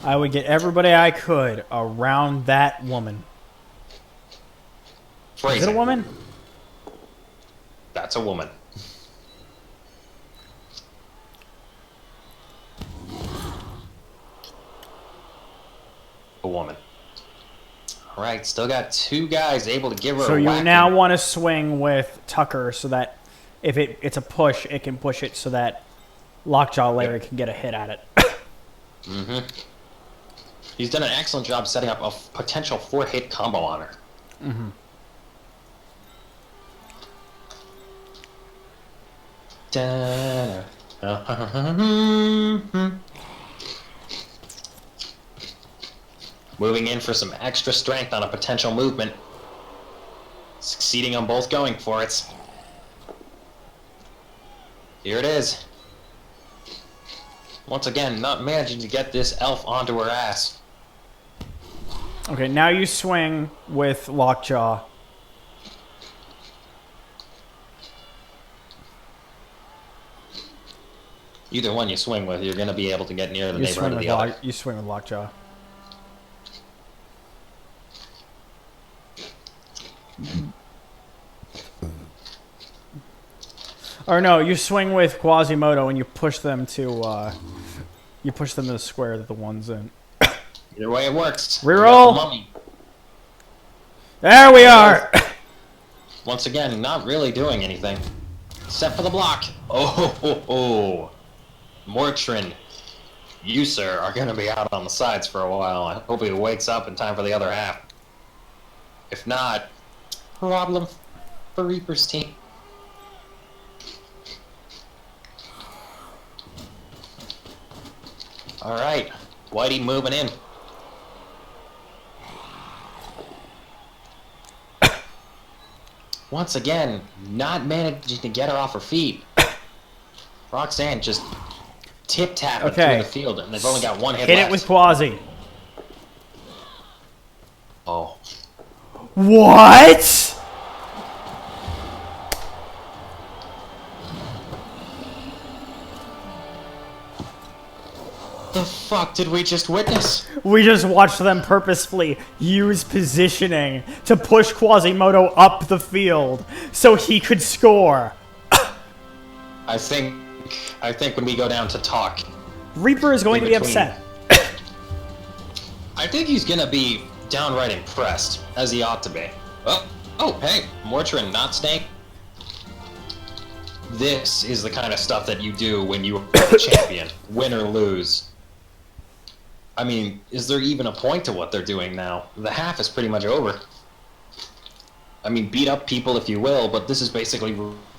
I would get everybody I could around that woman. phrasing. Is it a woman? That's a woman. A woman. All right, still got 2 guys able to give her So a you whacking. now want to swing with Tucker so that if it's a push, it can push it so that Lockjaw Larry can get a hit at it. Mm-hmm. He's done an excellent job setting up a potential 4-hit combo on her. Mm-hmm. Moving in for some extra strength on a potential movement. Succeeding on both going for it. Here it is. Once again, not managing to get this elf onto her ass. Okay, now you swing with Lockjaw. Either one you swing with, you're going to be able to get near the neighborhood of the other. You swing with Lockjaw. Or no, you swing with Quasimodo and you push them to the square that the one's in. Either way it works. Reroll. We got the mummy. There we are. Once again, not really doing anything. Except for the block. Oh. Mortrin, you, sir, are going to be out on the sides for a while. I hope he wakes up in time for the other half. If not, problem for Reaper's team. Alright, Whitey moving in. Once again, not managing to get her off her feet. Roxanne just tip-tapping through the field, and they've only got 1 hit left. Hit it with Quasi. Oh. What? The fuck did we just witness? We just watched them purposefully use positioning to push Quasimodo up the field so he could score. I think when we go down to talk, Reaper is going to be between- upset. I think he's gonna be downright impressed, as he ought to be. Oh, hey, Mortrin, not Snake. This is the kind of stuff that you do when you are a champion, win or lose. I mean, is there even a point to what they're doing now? The half is pretty much over. I mean, beat up people if you will, but this is basically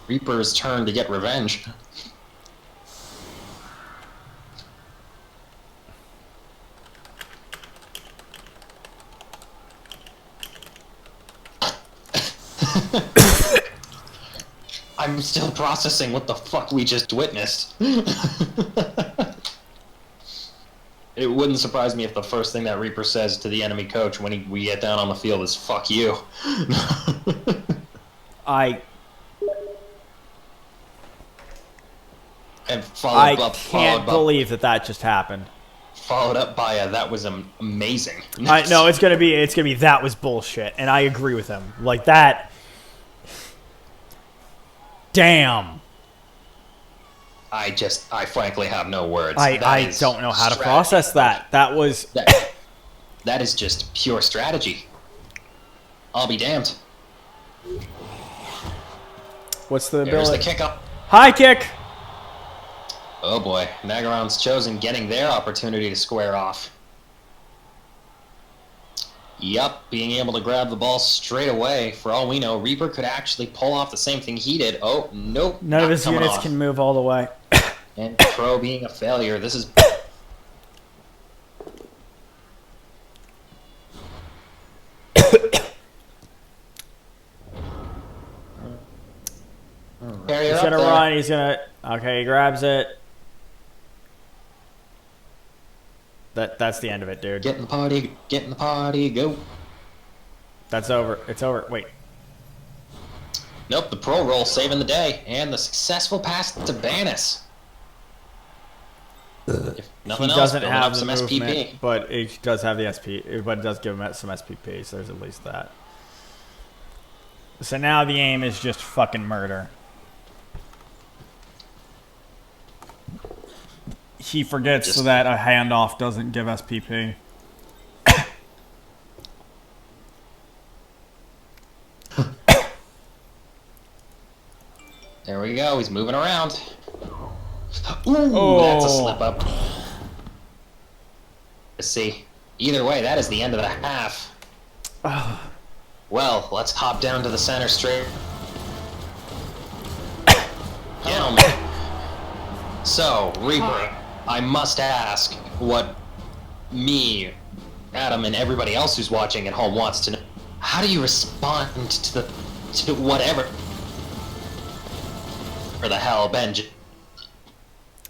Reaper's turn to get revenge. I'm still processing what the fuck we just witnessed. It wouldn't surprise me if the first thing that Reaper says to the enemy coach when we get down on the field is "fuck you." I can't believe that just happened. Followed up by a "that was amazing." No, it's gonna be that was bullshit, and I agree with him. Like that. Damn. I frankly have no words. I don't know how to process that. That is just pure strategy. I'll be damned. What's the There's ability? the kick up. High kick. Oh boy, Naggarond's chosen getting their opportunity to square off. Yup, being able to grab the ball straight away. For all we know, Reaper could actually pull off the same thing he did. Oh, nope. None of his units off. can move all the way. And Crow being a failure. This is... He's gonna run, he's gonna... Okay, he grabs it. That's the end of it, dude. Get in the party, go. That's over. It's over. Wait. Nope, the pro roll saving the day, and the successful pass to Sylvanus. If nothing He else, doesn't building have up the some movement, SPP. but it does have the SP. But it does give him some SPP, so there's at least that. So now the aim is just fucking murder. He forgets Just- that a handoff doesn't give SPP. There we go. He's moving around. Ooh, that's a slip up. Let's see. Either way, that is the end of the half. Well, let's hop down to the center straight. Gentlemen. So, Reaper, I must ask what me, Adam, and everybody else who's watching at home wants to know. How do you respond to whatever for the hell, Benji?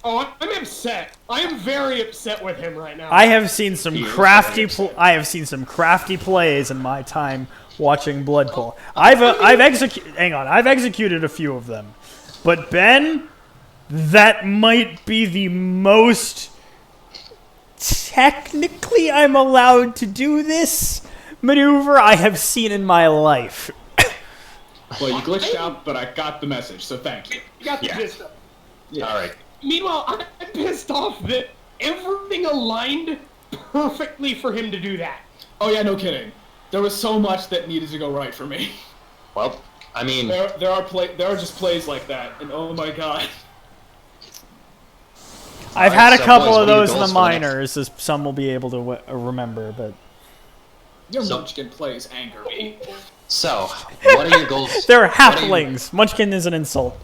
Oh, I'm upset. I am very upset with him right now. I have seen some He is crafty. very upset. I have seen some crafty plays in my time watching Blood Bowl. I've executed a few of them, but Ben, that might be the most technically I'm allowed to do this maneuver I have seen in my life. Well, you glitched out, but I got the message, so thank you. You got the Yeah. gist of it. All right. Meanwhile, I'm pissed off that everything aligned perfectly for him to do that. Oh yeah, no kidding. There was so much that needed to go right for me. Well, I mean, There are just plays like that, and oh my god. I've Alright, had a so couple boys, of what are your those in the goals for the next- minors, as some will be able to remember, but Your So- Munchkin plays anger me. so what are your goals? they're what are your- halflings. Munchkin is an insult.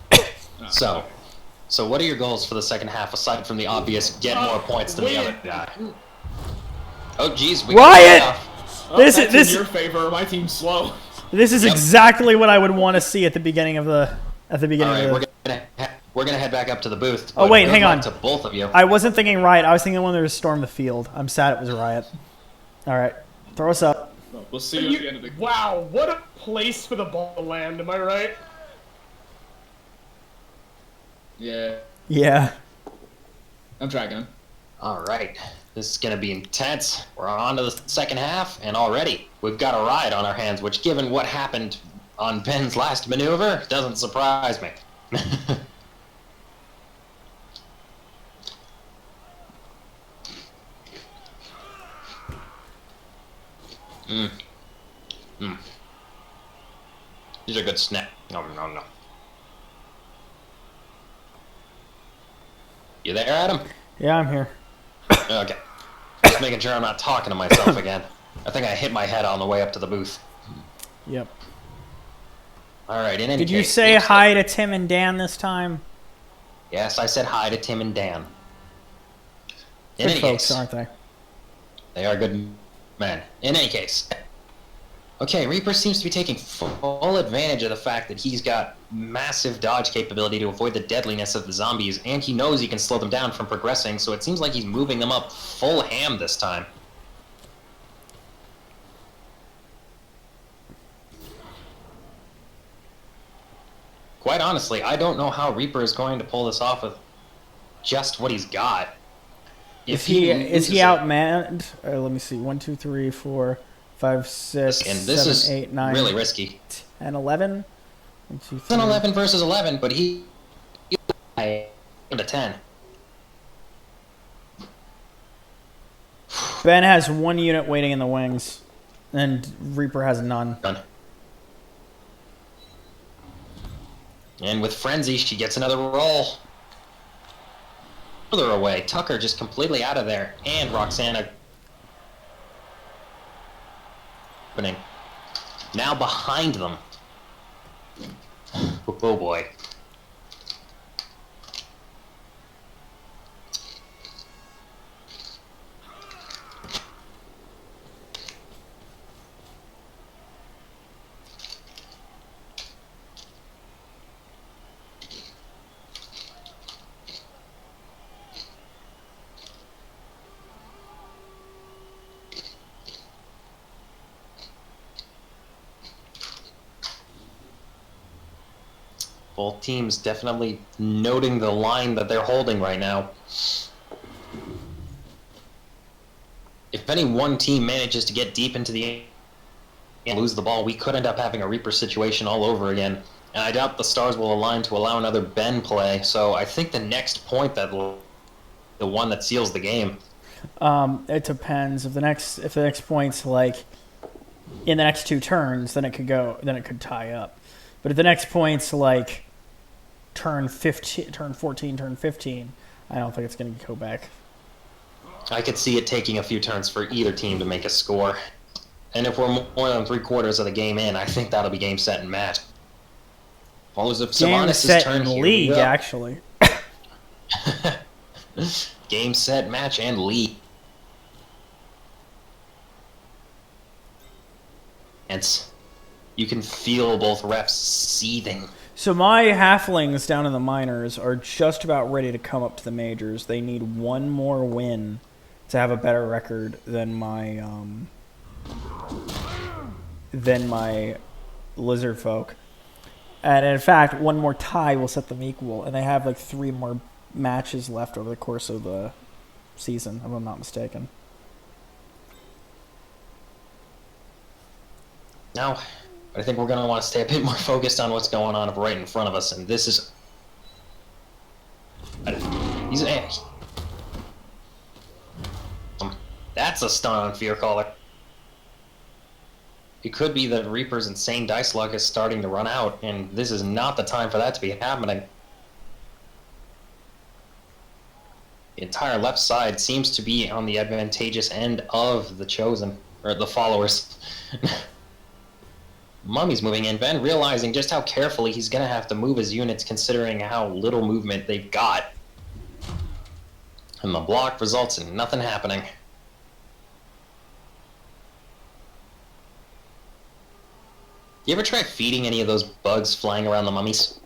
So what are your goals for the second half aside from the obvious get more points than the other guy? Oh, geez, we Riot! got Oh, This- that's this- in your favor. My team's slow. This is Yep. exactly what I would want to see at the beginning of the All right, we're gonna head back up to the booth. Oh, but wait, good hang luck on. to both of you. I wasn't thinking Riot. I was thinking when there was Storm the Field. I'm sad it was Riot. All right, throw us up. Well, we'll see you at the end of the. Wow, what a place for the ball to land, am I right? Yeah, Yeah. I'm tracking him. All right, this is gonna be intense. We're on to the second half, and already we've got a ride on our hands. Which, given what happened on Ben's last maneuver, doesn't surprise me. These are good snacks. No. You there, Adam? Yeah, I'm here. Okay. Just making sure I'm not talking to myself again. I think I hit my head on the way up to the booth. Yep. Alright, in any Did you case, say looks hi like- to Tim and Dan this time? Yes, I said hi to Tim and Dan. In Good any folks, case, aren't they? they are good men. In any case. Okay, Reaper seems to be taking full advantage of the fact that he's got massive dodge capability to avoid the deadliness of the zombies, and he knows he can slow them down from progressing, so it seems like he's moving them up full ham this time. Quite honestly, I don't know how Reaper is going to pull this off with just what he's got. Is If he loses it- outmanned? Let me see. 1, 2, 3, 4, 5, 6, And this 7, is 8, 9, really risky. 10, 11. 1, 2, It's an 3. 11 versus 11, but he to 10. Ben has 1 unit waiting in the wings, and Reaper has none. Done. And with Frenzy, she gets another roll. Further away, Tucker just completely out of there, and Roxana opening. Now behind them. Oh boy. Both teams definitely noting the line that they're holding right now. If any one team manages to get deep into the and lose the ball, we could end up having a Reaper situation all over again. And I doubt the stars will align to allow another Ben play. So I think the next point the one that seals the game. It depends. If the next point's like in the next 2 turns, then it could tie up. But if the next point's like turn 15, turn 14, turn 15, I don't think it's going to go back. I could see it taking a few turns for either team to make a score. And if we're more than 3/4 of the game in, I think that'll be game, set, and match. Follows up Game, Sylvanus' set, turn and here. league, actually. Game, set, match, and lead. And you can feel both refs seething. So my halflings down in the minors are just about ready to come up to the majors. They need one more win to have a better record than my lizard folk. And in fact, one more tie will set them equal. And they have like 3 more matches left over the course of the season, if I'm not mistaken. Now, I think we're going to want to stay a bit more focused on what's going on right in front of us, and this is... That's a stun on Fear Caller. It could be that Reaper's insane dice luck is starting to run out, and this is not the time for that to be happening. The entire left side seems to be on the advantageous end of the Chosen, or the followers. Mummy's moving in. Ben realizing just how carefully he's going to have to move his units considering how little movement they've got. And the block results in nothing happening. You ever try feeding any of those bugs flying around the mummies?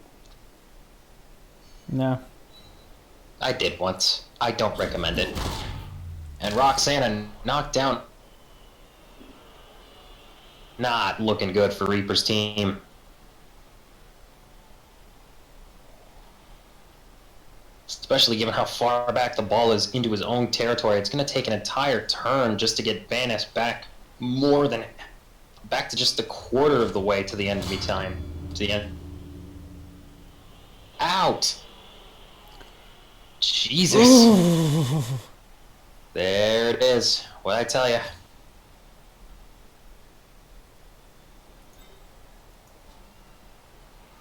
No. I did once. I don't recommend it. And Roxana knocked down... Not looking good for Reaper's team. Especially given how far back the ball is into his own territory. It's going to take an entire turn just to get Bannis back back to just a quarter of the way to the enemy time. To the end. Out! Jesus! Ooh. There it is. What'd I tell you?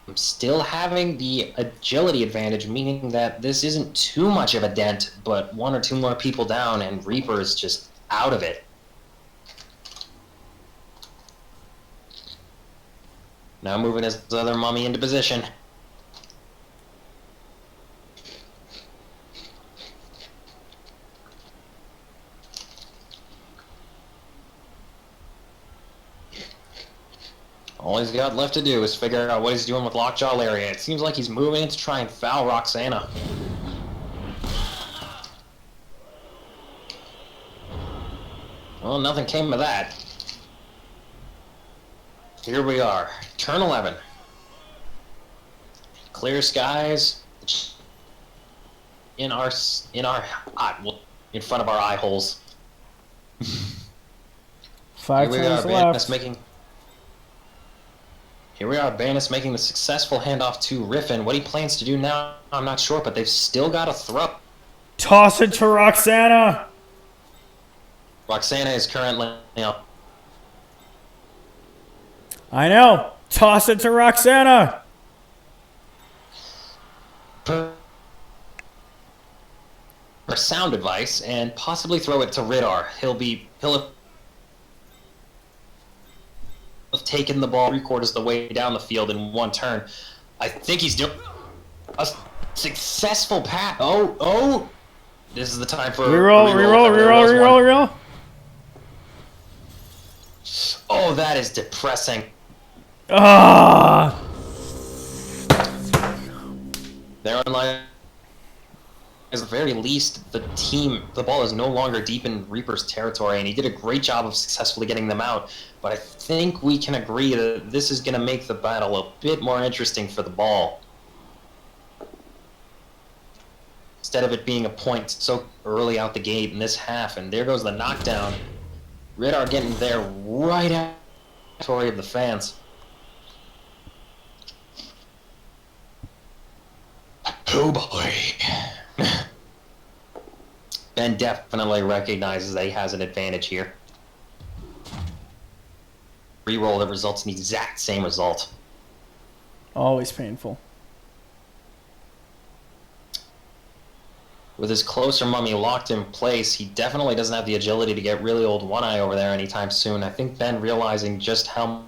I'm still having the agility advantage, meaning that this isn't too much of a dent, but 1 or 2 more people down, and Reaper is just out of it. Now moving his other mummy into position. All he's got left to do is figure out what he's doing with Lockjaw Lariat. It seems like he's moving to try and foul Roxana. Well, nothing came of that. Here we are, turn 11. Clear skies in front of our eye holes. 5 turns left. Here we are, Bannis making the successful handoff to Riffin. What he plans to do now, I'm not sure, but they've still got a throw. Toss it to Roxana! Roxana is currently... I know! Toss it to Roxana! For sound advice, and possibly throw it to Ridar. He'll have taken the ball 3/4 of the way down the field in 1 turn. I think he's doing a successful pass. Oh! This is the time for reroll. Oh, that is depressing. Ah! Therein lies, at the very least, the ball is no longer deep in Reaper's territory, and he did a great job of successfully getting them out. But I think we can agree that this is going to make the battle a bit more interesting for the ball. Instead of it being a point so early out the gate in this half, and there goes the knockdown. Ridar getting there right Tory of the fans. Oh boy. Ben definitely recognizes that he has an advantage here. Reroll that results in the exact same result. Always painful. With his closer mummy locked in place, he definitely doesn't have the agility to get really old One-Eye over there anytime soon. I think Ben, realizing just how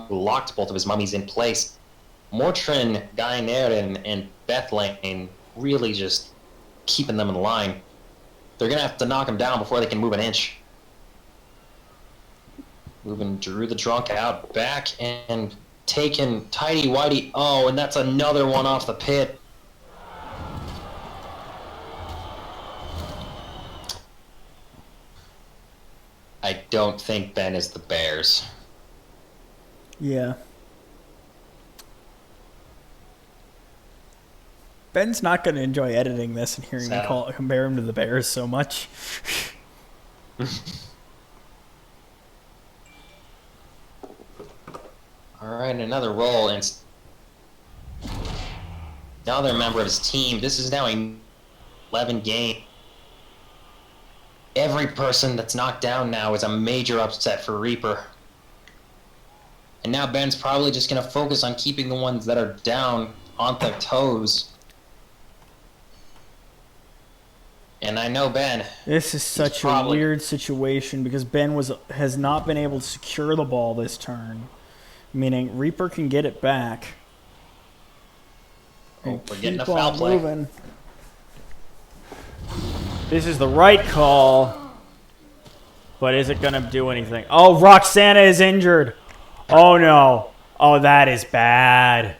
locked both of his mummies in place, Mortrin, Gainerin, and Bethlane really just keeping them in line. They're going to have to knock him down before they can move an inch. Moving Drew the Drunk out back and taking Tidy Whitey. Oh, and that's another one off the pit. I don't think Ben is the Bears. Yeah. Ben's not going to enjoy editing this and hearing me compare him to the Bears so much. Alright, another roll, and another member of his team. This is now a 11 game. Every person that's knocked down now is a major upset for Reaper. And now Ben's probably just going to focus on keeping the ones that are down on their toes. And I know Ben. This is such a weird situation because Ben has not been able to secure the ball this turn. Meaning Reaper can get it back. Oh, we're getting a foul play. Moving. This is the right call. But is it going to do anything? Oh, Roxana is injured. Oh, no. Oh, that is bad.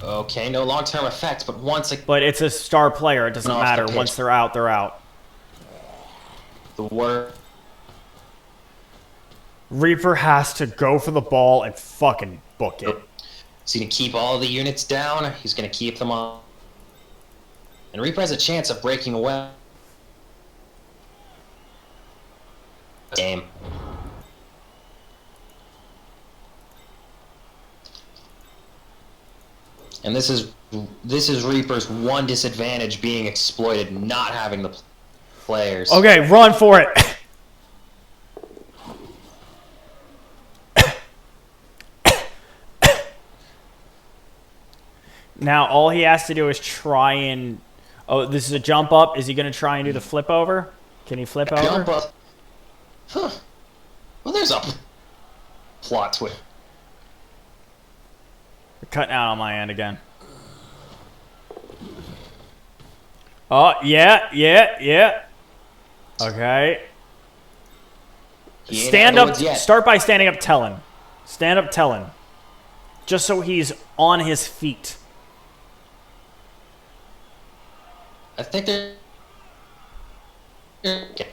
Okay, no long-term effects, but once it... But it's a star player. It doesn't matter. Once they're out, they're out. The word... Reaper has to go for the ball and fucking book it. He's going to keep all the units down. He's going to keep them on. And Reaper has a chance of breaking away. Game. And this is Reaper's one disadvantage being exploited, not having the players. Okay, run for it. Now all he has to do is try and... Oh, this is a jump up. Is he going to try and do the flip over? Can he flip over? Jump up. Huh. Well, there's a plot twist. We're cutting out on my end again. Oh, yeah. Okay. Stand up. Start by standing up, telling. Stand up, telling. Just so he's on his feet. I think they're... Okay.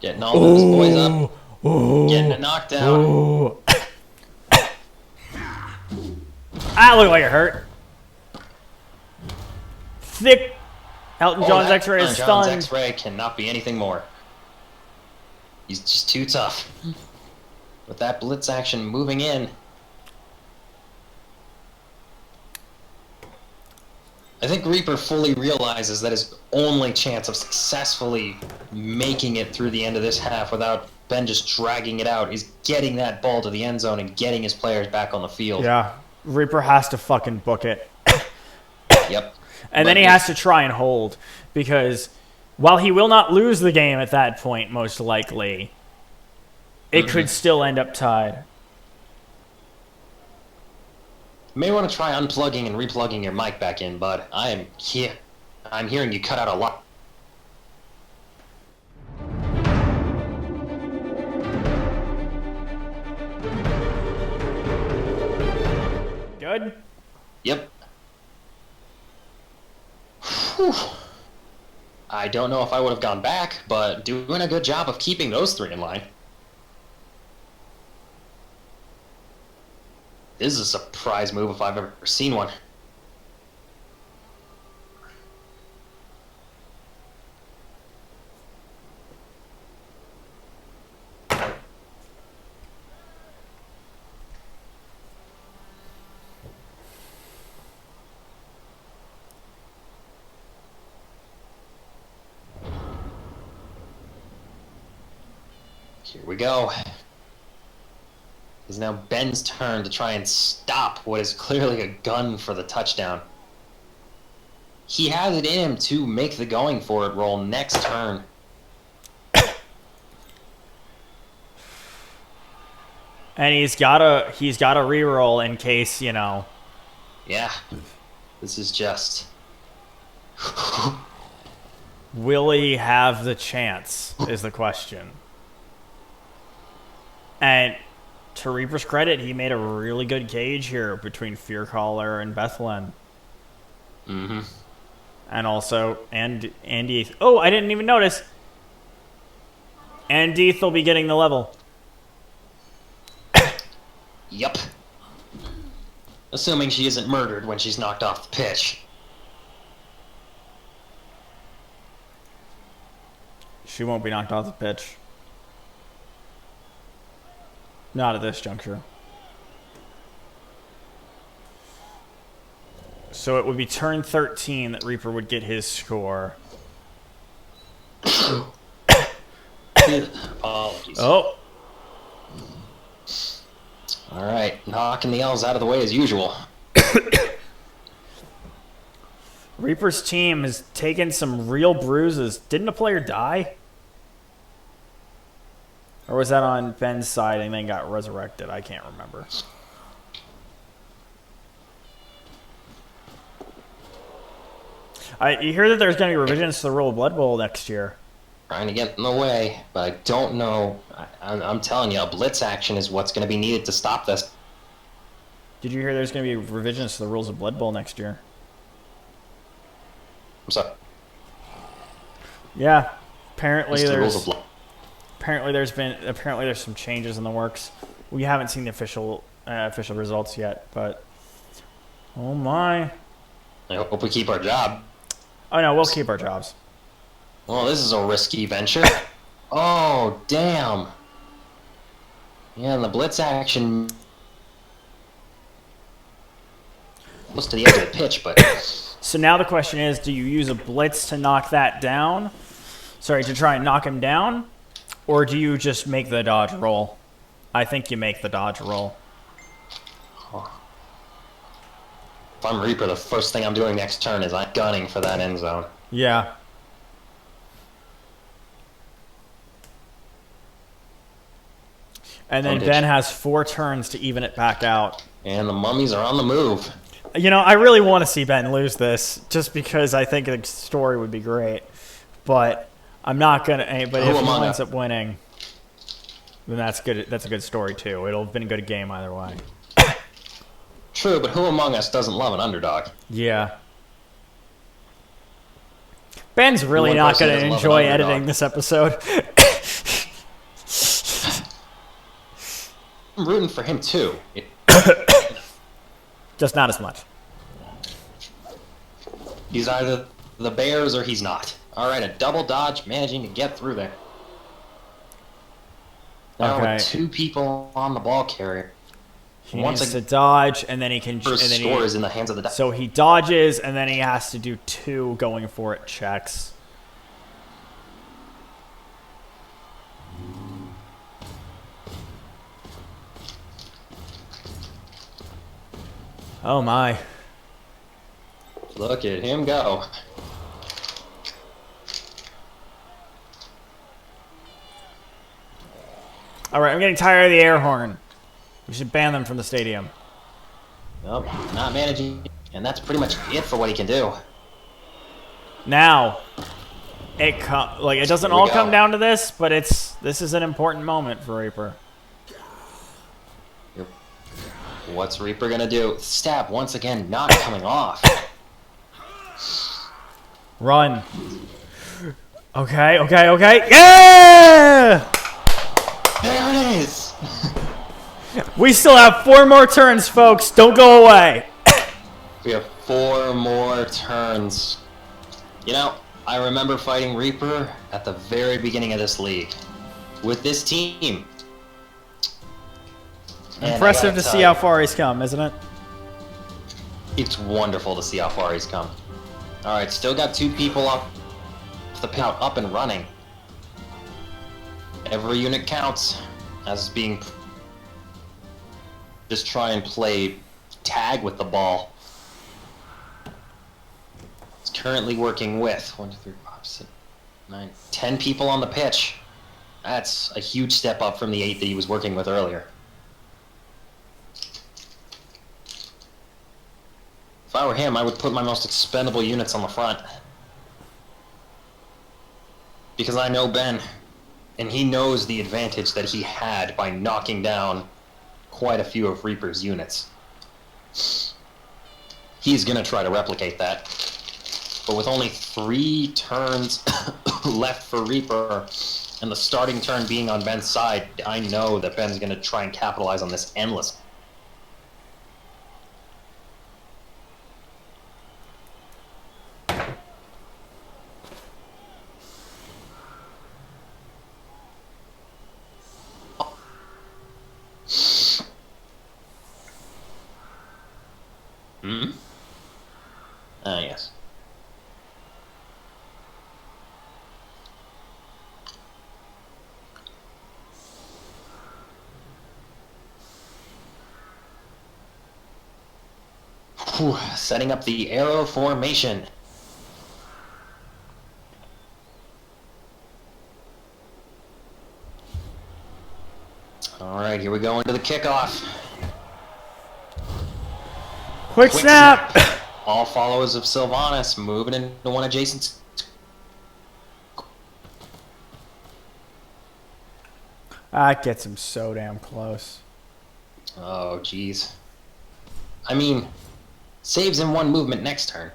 Getting all those boys up. Getting a knockdown. That looked like it hurt. Thick. Elton John's X-ray is stunned. John's X-ray cannot be anything more. He's just too tough. With that blitz action moving in. I think Reaper fully realizes that his only chance of successfully making it through the end of this half without Ben just dragging it out is getting that ball to the end zone and getting his players back on the field. Yeah, Reaper has to fucking book it. Yep. And then he has to try and hold, because while he will not lose the game at that point, most likely, it could still end up tied. You may want to try unplugging and replugging your mic back in, bud. I'm hearing you cut out a lot. Good? Yep. Whew. I don't know if I would have gone back, but doing a good job of keeping those three in line. This is a surprise move if I've ever seen one. Here we go. It's now Ben's turn to try and stop what is clearly a gun for the touchdown. He has it in him to make the going for it roll next turn. And he's gotta reroll in case, you know. Yeah. This is just... Will he have the chance, is the question. And to Reaper's credit, he made a really good gauge here between Fearcaller and Bethlen. Mm-hmm. And also, Andy... Oh, I didn't even notice. Andeeth will be getting the level. Yup. Assuming she isn't murdered when she's knocked off the pitch. She won't be knocked off the pitch. Not at this juncture. So it would be turn 13 that Reaper would get his score. Apologies. Oh. Alright, knocking the L's out of the way as usual. Reaper's team has taken some real bruises. Didn't a player die? Or was that on Ben's side and then got resurrected? I can't remember. You hear that there's going to be revisions to the rule of Blood Bowl next year. Trying to get in the way, but I don't know. I'm telling you, a blitz action is what's going to be needed to stop this. Did you hear there's going to be revisions to the rules of Blood Bowl next year? I'm sorry. Yeah. Apparently Rules of there's some changes in the works. We haven't seen the official results yet, but oh my. I hope we keep our job. Oh no, we'll keep our jobs. Well, this is a risky venture. Oh, damn. Yeah, and the blitz action close to the edge of the pitch, but... So now the question is, do you use a blitz to knock that down? Sorry, to try and knock him down? Or do you just make the dodge roll? I think you make the dodge roll. If I'm Reaper, the first thing I'm doing next turn is I'm gunning for that end zone. Yeah. And then Ben has 4 turns to even it back out. And the mummies are on the move. You know, I really want to see Ben lose this, just because I think the story would be great. But I'm not gonna. But if he ends up winning, then that's good. That's a good story too. It'll have been a good game either way. True, but who among us doesn't love an underdog? Yeah. Ben's really not going to enjoy editing this episode. I'm rooting for him too. Just not as much. He's either the Bears or he's not. Alright, a double dodge, managing to get through there. Now Okay. with 2 people on the ball carrier. He needs to dodge, and then he can... First score is in the hands of the... So he dodges, and then he has to do 2 going for it checks. Oh my. Look at him go. Alright, I'm getting tired of the air horn. We should ban them from the stadium. Nope, not managing, and that's pretty much it for what he can do. Now, it doesn't all come down to this, but this is an important moment for Reaper. What's Reaper gonna do? Stab once again, not coming off. Run. Okay. Yeah! There it is! We still have 4 more turns, folks. Don't go away. We have 4 more turns. You know, I remember fighting Reaper at the very beginning of this league. With this team. Impressive to see how far he's come, isn't it? It's wonderful to see how far he's come. Alright, still got 2 people up the pin, up and running. Every unit counts as being... Just try and play tag with the ball. It's currently working with 1, 2, 3, 5, 6, 9, 10 people on the pitch. That's a huge step up from the 8 that he was working with earlier. If I were him, I would put my most expendable units on the front. Because I know Ben, and he knows the advantage that he had by knocking down quite a few of Reaper's units. He's gonna try to replicate that. But with only 3 turns left for Reaper, and the starting turn being on Ben's side, I know that Ben's gonna try and capitalize on this endless. Hmm? Ah, yes. Whew, setting up the arrow formation. Alright, here we go into the kickoff. Quick snap! All followers of Sylvanus moving into one adjacent. That gets him so damn close. Oh, jeez. I mean, saves in 1 movement next turn.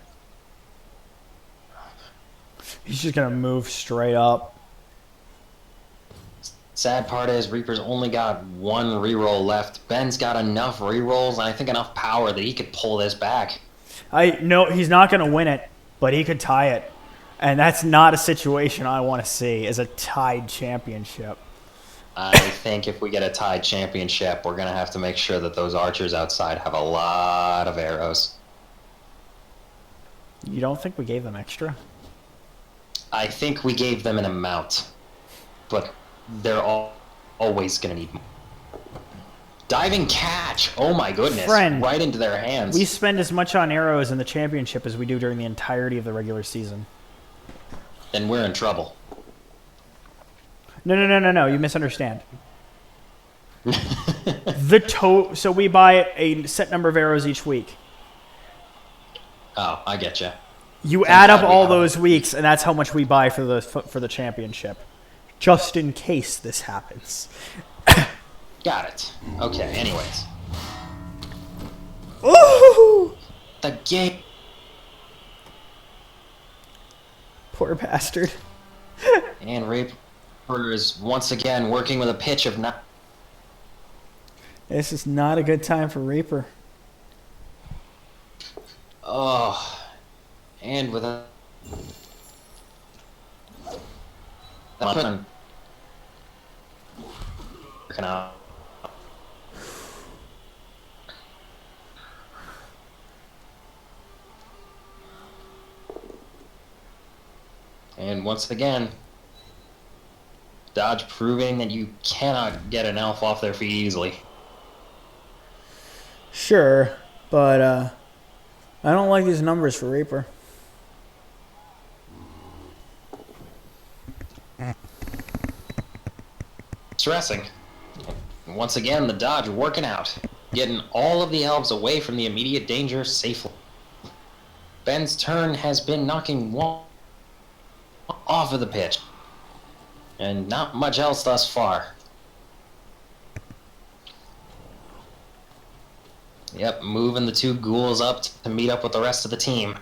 He's just gonna move straight up. Sad part is Reaper's only got 1 reroll left. Ben's got enough rerolls and I think enough power that he could pull this back. I know he's not gonna win it, but he could tie it. And that's not a situation I want to see, is a tied championship. I think if we get a tied championship, we're going to have to make sure that those archers outside have a lot of arrows. You don't think we gave them extra? I think we gave them an amount, but they're always going to need more. Diving catch! Oh my goodness. Friend, right into their hands. We spend as much on arrows in the championship as we do during the entirety of the regular season. Then we're in trouble. No, you misunderstand. So we buy a set number of arrows each week. Oh, I get you. You add up all those weeks, and that's how much we buy for the championship, just in case this happens. Got it. Okay, anyways. Ooh! The game. Poor bastard. And Reaper is once again working with a pitch of not. This is not a good time for Reaper. Oh. And with a. Working out. And once again, Dodge proving that you cannot get an elf off their feet easily. Sure, but I don't like these numbers for Reaper. Stressing. Once again, the Dodge working out, getting all of the elves away from the immediate danger safely. Ben's turn has been knocking one off of the pitch, and not much else thus far. Yep, moving the 2 ghouls up to meet up with the rest of the team.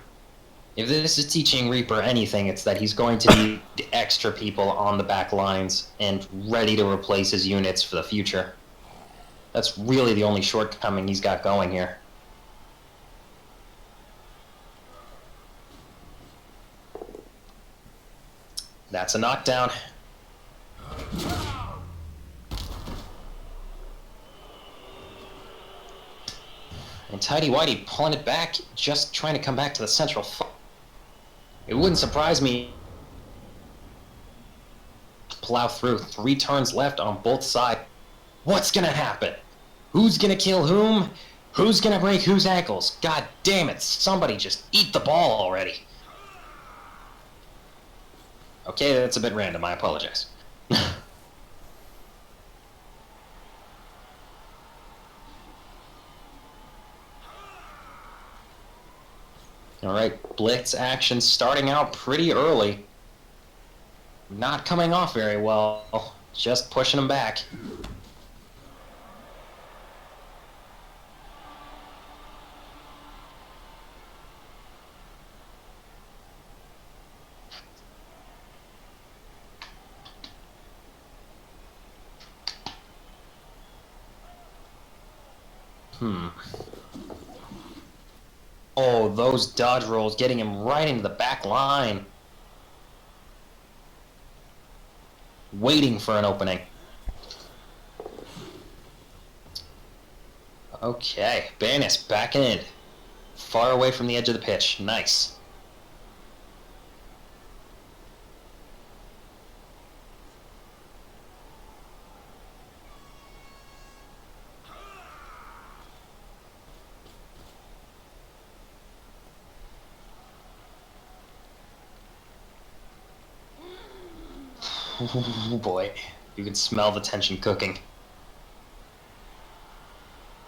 If this is teaching Reaper anything, it's that he's going to need extra people on the back lines and ready to replace his units for the future. That's really the only shortcoming he's got going here. That's a knockdown. And Tidy Whitey pulling it back, just trying to come back to the central. It wouldn't surprise me. plow through. 3 turns left on both sides. What's gonna happen? Who's gonna kill whom? Who's gonna break whose ankles? God damn it, somebody just eat the ball already. Okay, that's a bit random, I apologize. Alright, blitz action starting out pretty early. Not coming off very well, just pushing him back. Oh, those dodge rolls getting him right into the back line. Waiting for an opening. Okay, Sylvanus back in. Far away from the edge of the pitch. Nice. Oh boy, you can smell the tension cooking.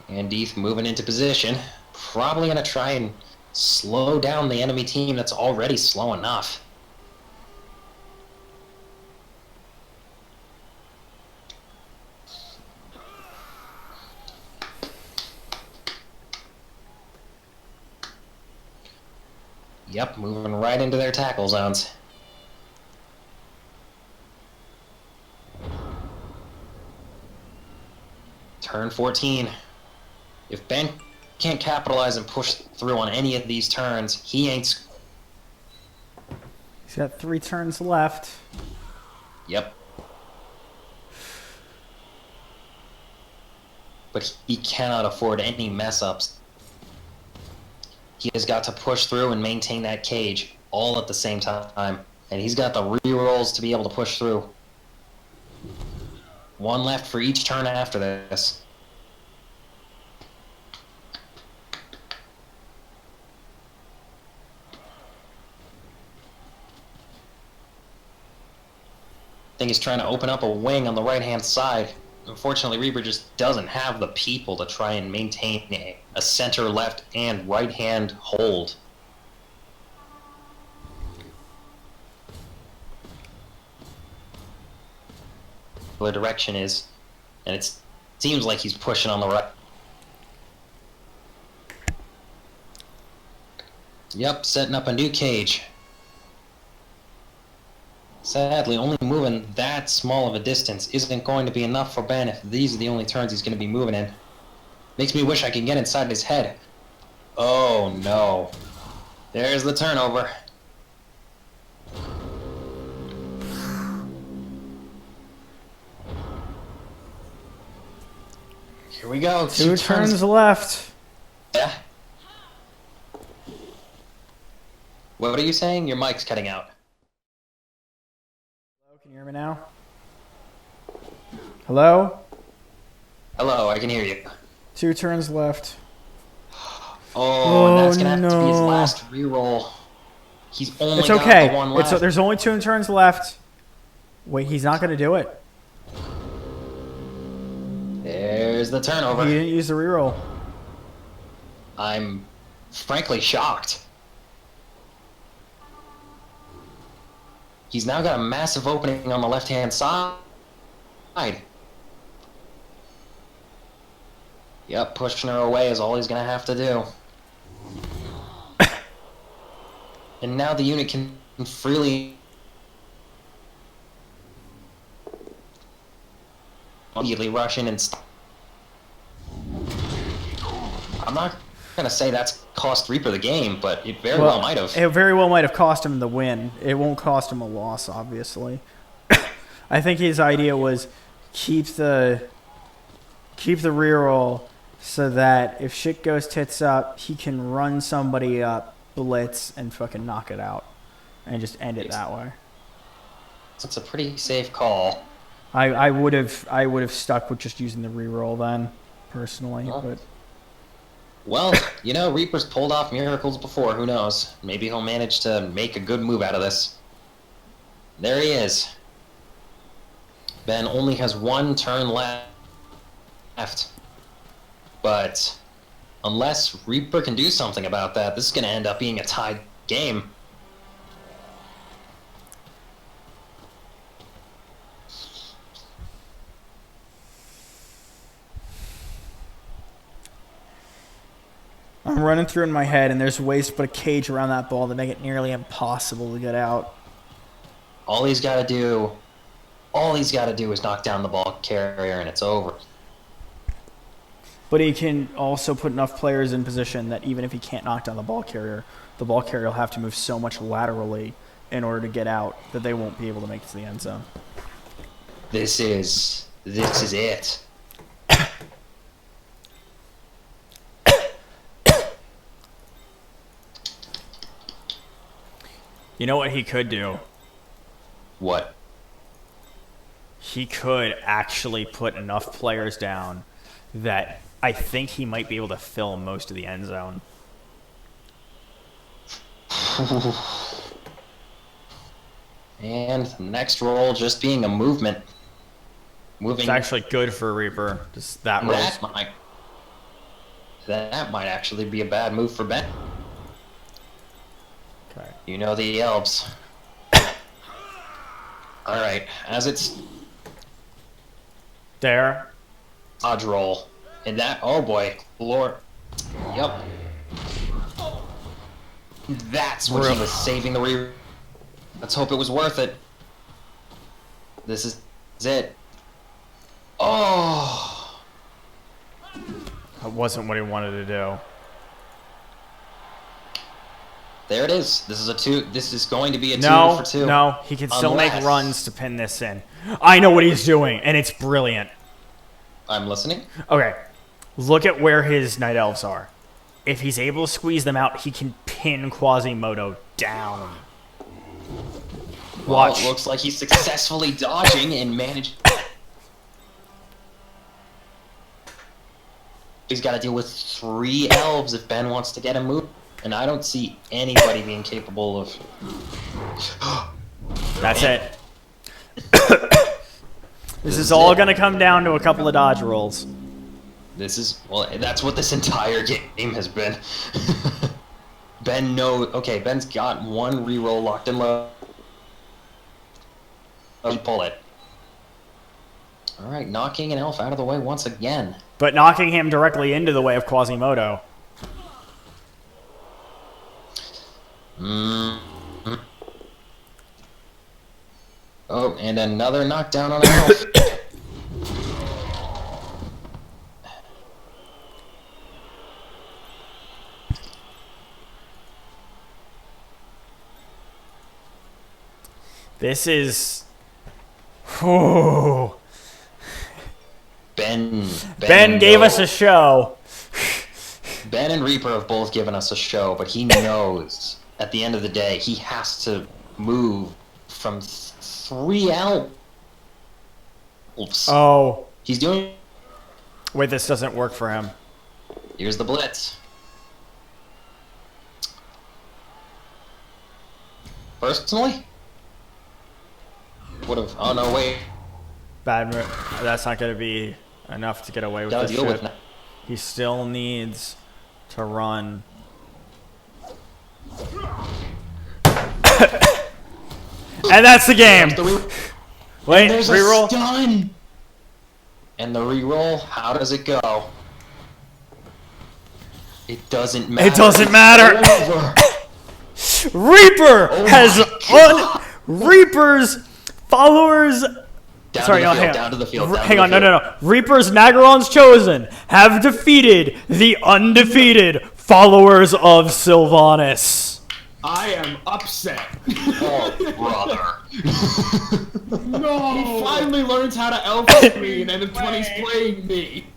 And Deeth moving into position. Probably gonna try and slow down the enemy team that's already slow enough. Yep, moving right into their tackle zones. Turn 14. If Ben can't capitalize and push through on any of these turns, he ain't... He's got 3 turns left. Yep. But he cannot afford any mess-ups. He has got to push through and maintain that cage all at the same time. And he's got the re-rolls to be able to push through. 1 left for each turn after this. I think he's trying to open up a wing on the right-hand side. Unfortunately, Reaper just doesn't have the people to try and maintain a center, left, and right-hand hold. The direction is, and it seems like he's pushing on the right. Yep, setting up a new cage. Sadly, only moving that small of a distance isn't going to be enough for Ben if these are the only turns he's going to be moving in. Makes me wish I could get inside his head. Oh no. There's the turnover. Here we go. 2 turns left. Yeah. What are you saying? Your mic's cutting out. Hello, can you hear me now? Hello? Hello, I can hear you. 2 turns left. Oh, and that's gonna have to be his no. last reroll. He's only It's got okay. the 1 left. There's only 2 turns left. Wait, he's not going to do it. There's the turnover. He didn't use the reroll. I'm frankly shocked. He's now got a massive opening on the left-hand side. Yep, pushing her away is all he's going to have to do. And now the unit can freely... immediately rush in and stop. I'm not going to say that's cost Reaper the game, but it very well might have. It very well might have cost him the win. It won't cost him a loss, obviously. I think his idea was keep the reroll so that if shit goes tits up, he can run somebody up, blitz, and fucking knock it out. And just end it that way. It's a pretty safe call. I would have stuck with just using the reroll then, personally. Huh? But Well, you know, Reaper's pulled off miracles before. Who knows? Maybe he'll manage to make a good move out of this. There he is. Ben only has 1 turn left. But unless Reaper can do something about that, this is going to end up being a tied game. I'm running through in my head, and there's ways to put a cage around that ball that make it nearly impossible to get out. All he's got to do is knock down the ball carrier, and it's over. But he can also put enough players in position that even if he can't knock down the ball carrier will have to move so much laterally in order to get out that they won't be able to make it to the end zone. This is it. You know what he could do? What? He could actually put enough players down that I think he might be able to fill most of the end zone. And the next roll just being a movement. It's actually good for Reaper. Just that roll. That might actually be a bad move for Ben. Okay. You know the elves. Alright, as it's There. dodge roll. And that, oh boy, Lord. Yep. That's what he was saving the re. Let's hope it was worth it. This is it. Oh! That wasn't what he wanted to do. There it is. This is a 2. This is going to be a 2 for 2. No, he can still make Unless- runs to pin this in. I know what he's doing, and it's brilliant. I'm listening. Okay, look at where his Night Elves are. If he's able to squeeze them out, he can pin Quasimodo down. Well, Watch. it looks like he's successfully dodging and managed. He's got to deal with 3 elves if Ben wants to get a move. And I don't see anybody being capable of... That's it. This is all going to come down to a couple of dodge rolls. This is... Well, that's what this entire game has been. Ben knows... Okay, Ben's got 1 reroll locked and low. Pull it. Alright, knocking an elf out of the way once again. But knocking him directly into the way of Quasimodo. Mm-hmm. Oh, and another knockdown on an elf. This is... Whew. Ben gave us a show. Ben and Reaper have both given us a show, but he knows at the end of the day he has to move from 3 elves. Oh. He's doing... Wait, this doesn't work for him. Here's the blitz. Personally? Would have... Oh, no, wait. Bad move. That's not going to be enough to get away with Gotta this deal shit. with... He still needs to run. And that's the game. Wait, There's reroll. a stun! And the reroll, how does it go? It doesn't matter. It doesn't matter. It's over. Reaper Oh has my Reaper's followers. Down Sorry, to the no, field, down to the field, down hang to on, the no. field. Reaper's Naggarond's chosen have defeated the undefeated followers of Sylvanus. I am upset. Oh, brother. No! He finally learns how to elf screen, and when he's playing me.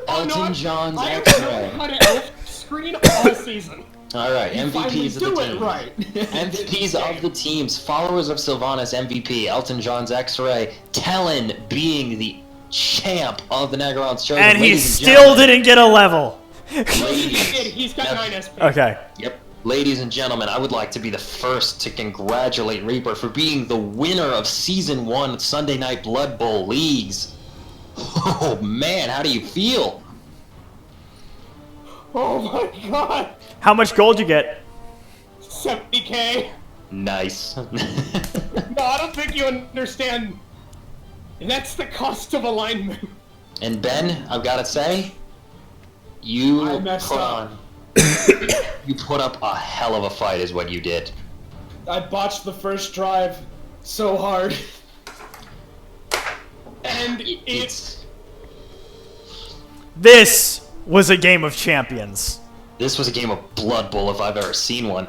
Elton John's I have X-ray. known how to elf screen all season. All right, MVPs of the do it team. right. MVPs of the teams. Followers of Sylvanus MVP. Elton John's X-Ray. Talon being the champ of the Naggarond's chosen. And he Ladies and still gentlemen, didn't get a level. Ladies. He's got 9 SP. Okay. Yep. Ladies and gentlemen, I would like to be the first to congratulate Reaper for being the winner of Season 1 Sunday Night Blood Bowl Leagues. Oh man, how do you feel? Oh my god. How much gold you get? 70k. Nice. No, I don't think you understand. That's the cost of alignment. And Ben, I've got to say, you I messed put up. on... you put up a hell of a fight is what you did. I botched the first drive so hard. And It's... This was a game of champions. This was a game of Blood Bowl if I've ever seen one.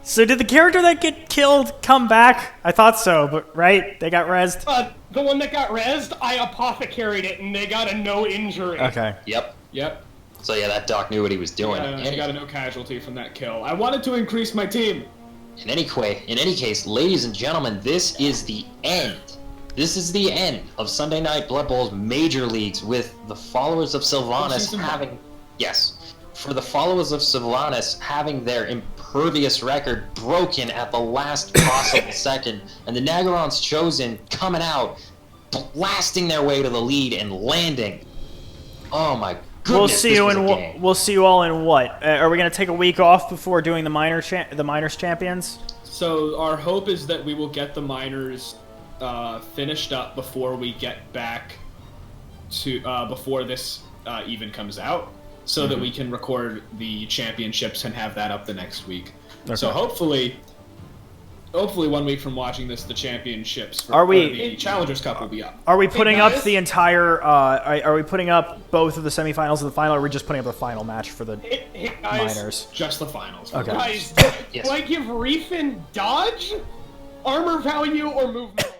So did the character that get killed come back? I thought so, but right? They got rezzed? the one that got rezzed, I apothecaried it and they got a no injury. Okay. Yep. Yep. So yeah, that doc knew what he was doing. I got a no casualty from that kill. I wanted to increase my team. In any case, ladies and gentlemen, this is the end. This is the end of Sunday Night Blood Bowl's major leagues with the followers of Sylvanus Season having... one. Yes. For the followers of Sylvanus having their impervious record broken at the last possible second, and the Naggarond's chosen coming out, blasting their way to the lead and landing. Oh my goodness, We'll see this you was in a what? game. We'll see you all in what? Are we gonna take a week off before doing the minors champions? So our hope is that we will get the minors finished up before we get back to before this even comes out, so that we can record the championships and have that up the next week. So hopefully 1 week from watching this, the championships for the Challengers Cup will be up. Are we putting up guys? the entire? Are we putting up both of the semifinals and the final? Or are we just putting up the final match for the Hey, guys, minors? Just the finals. Okay. Guys, Yes. do I give Reef and dodge, armor value, or movement?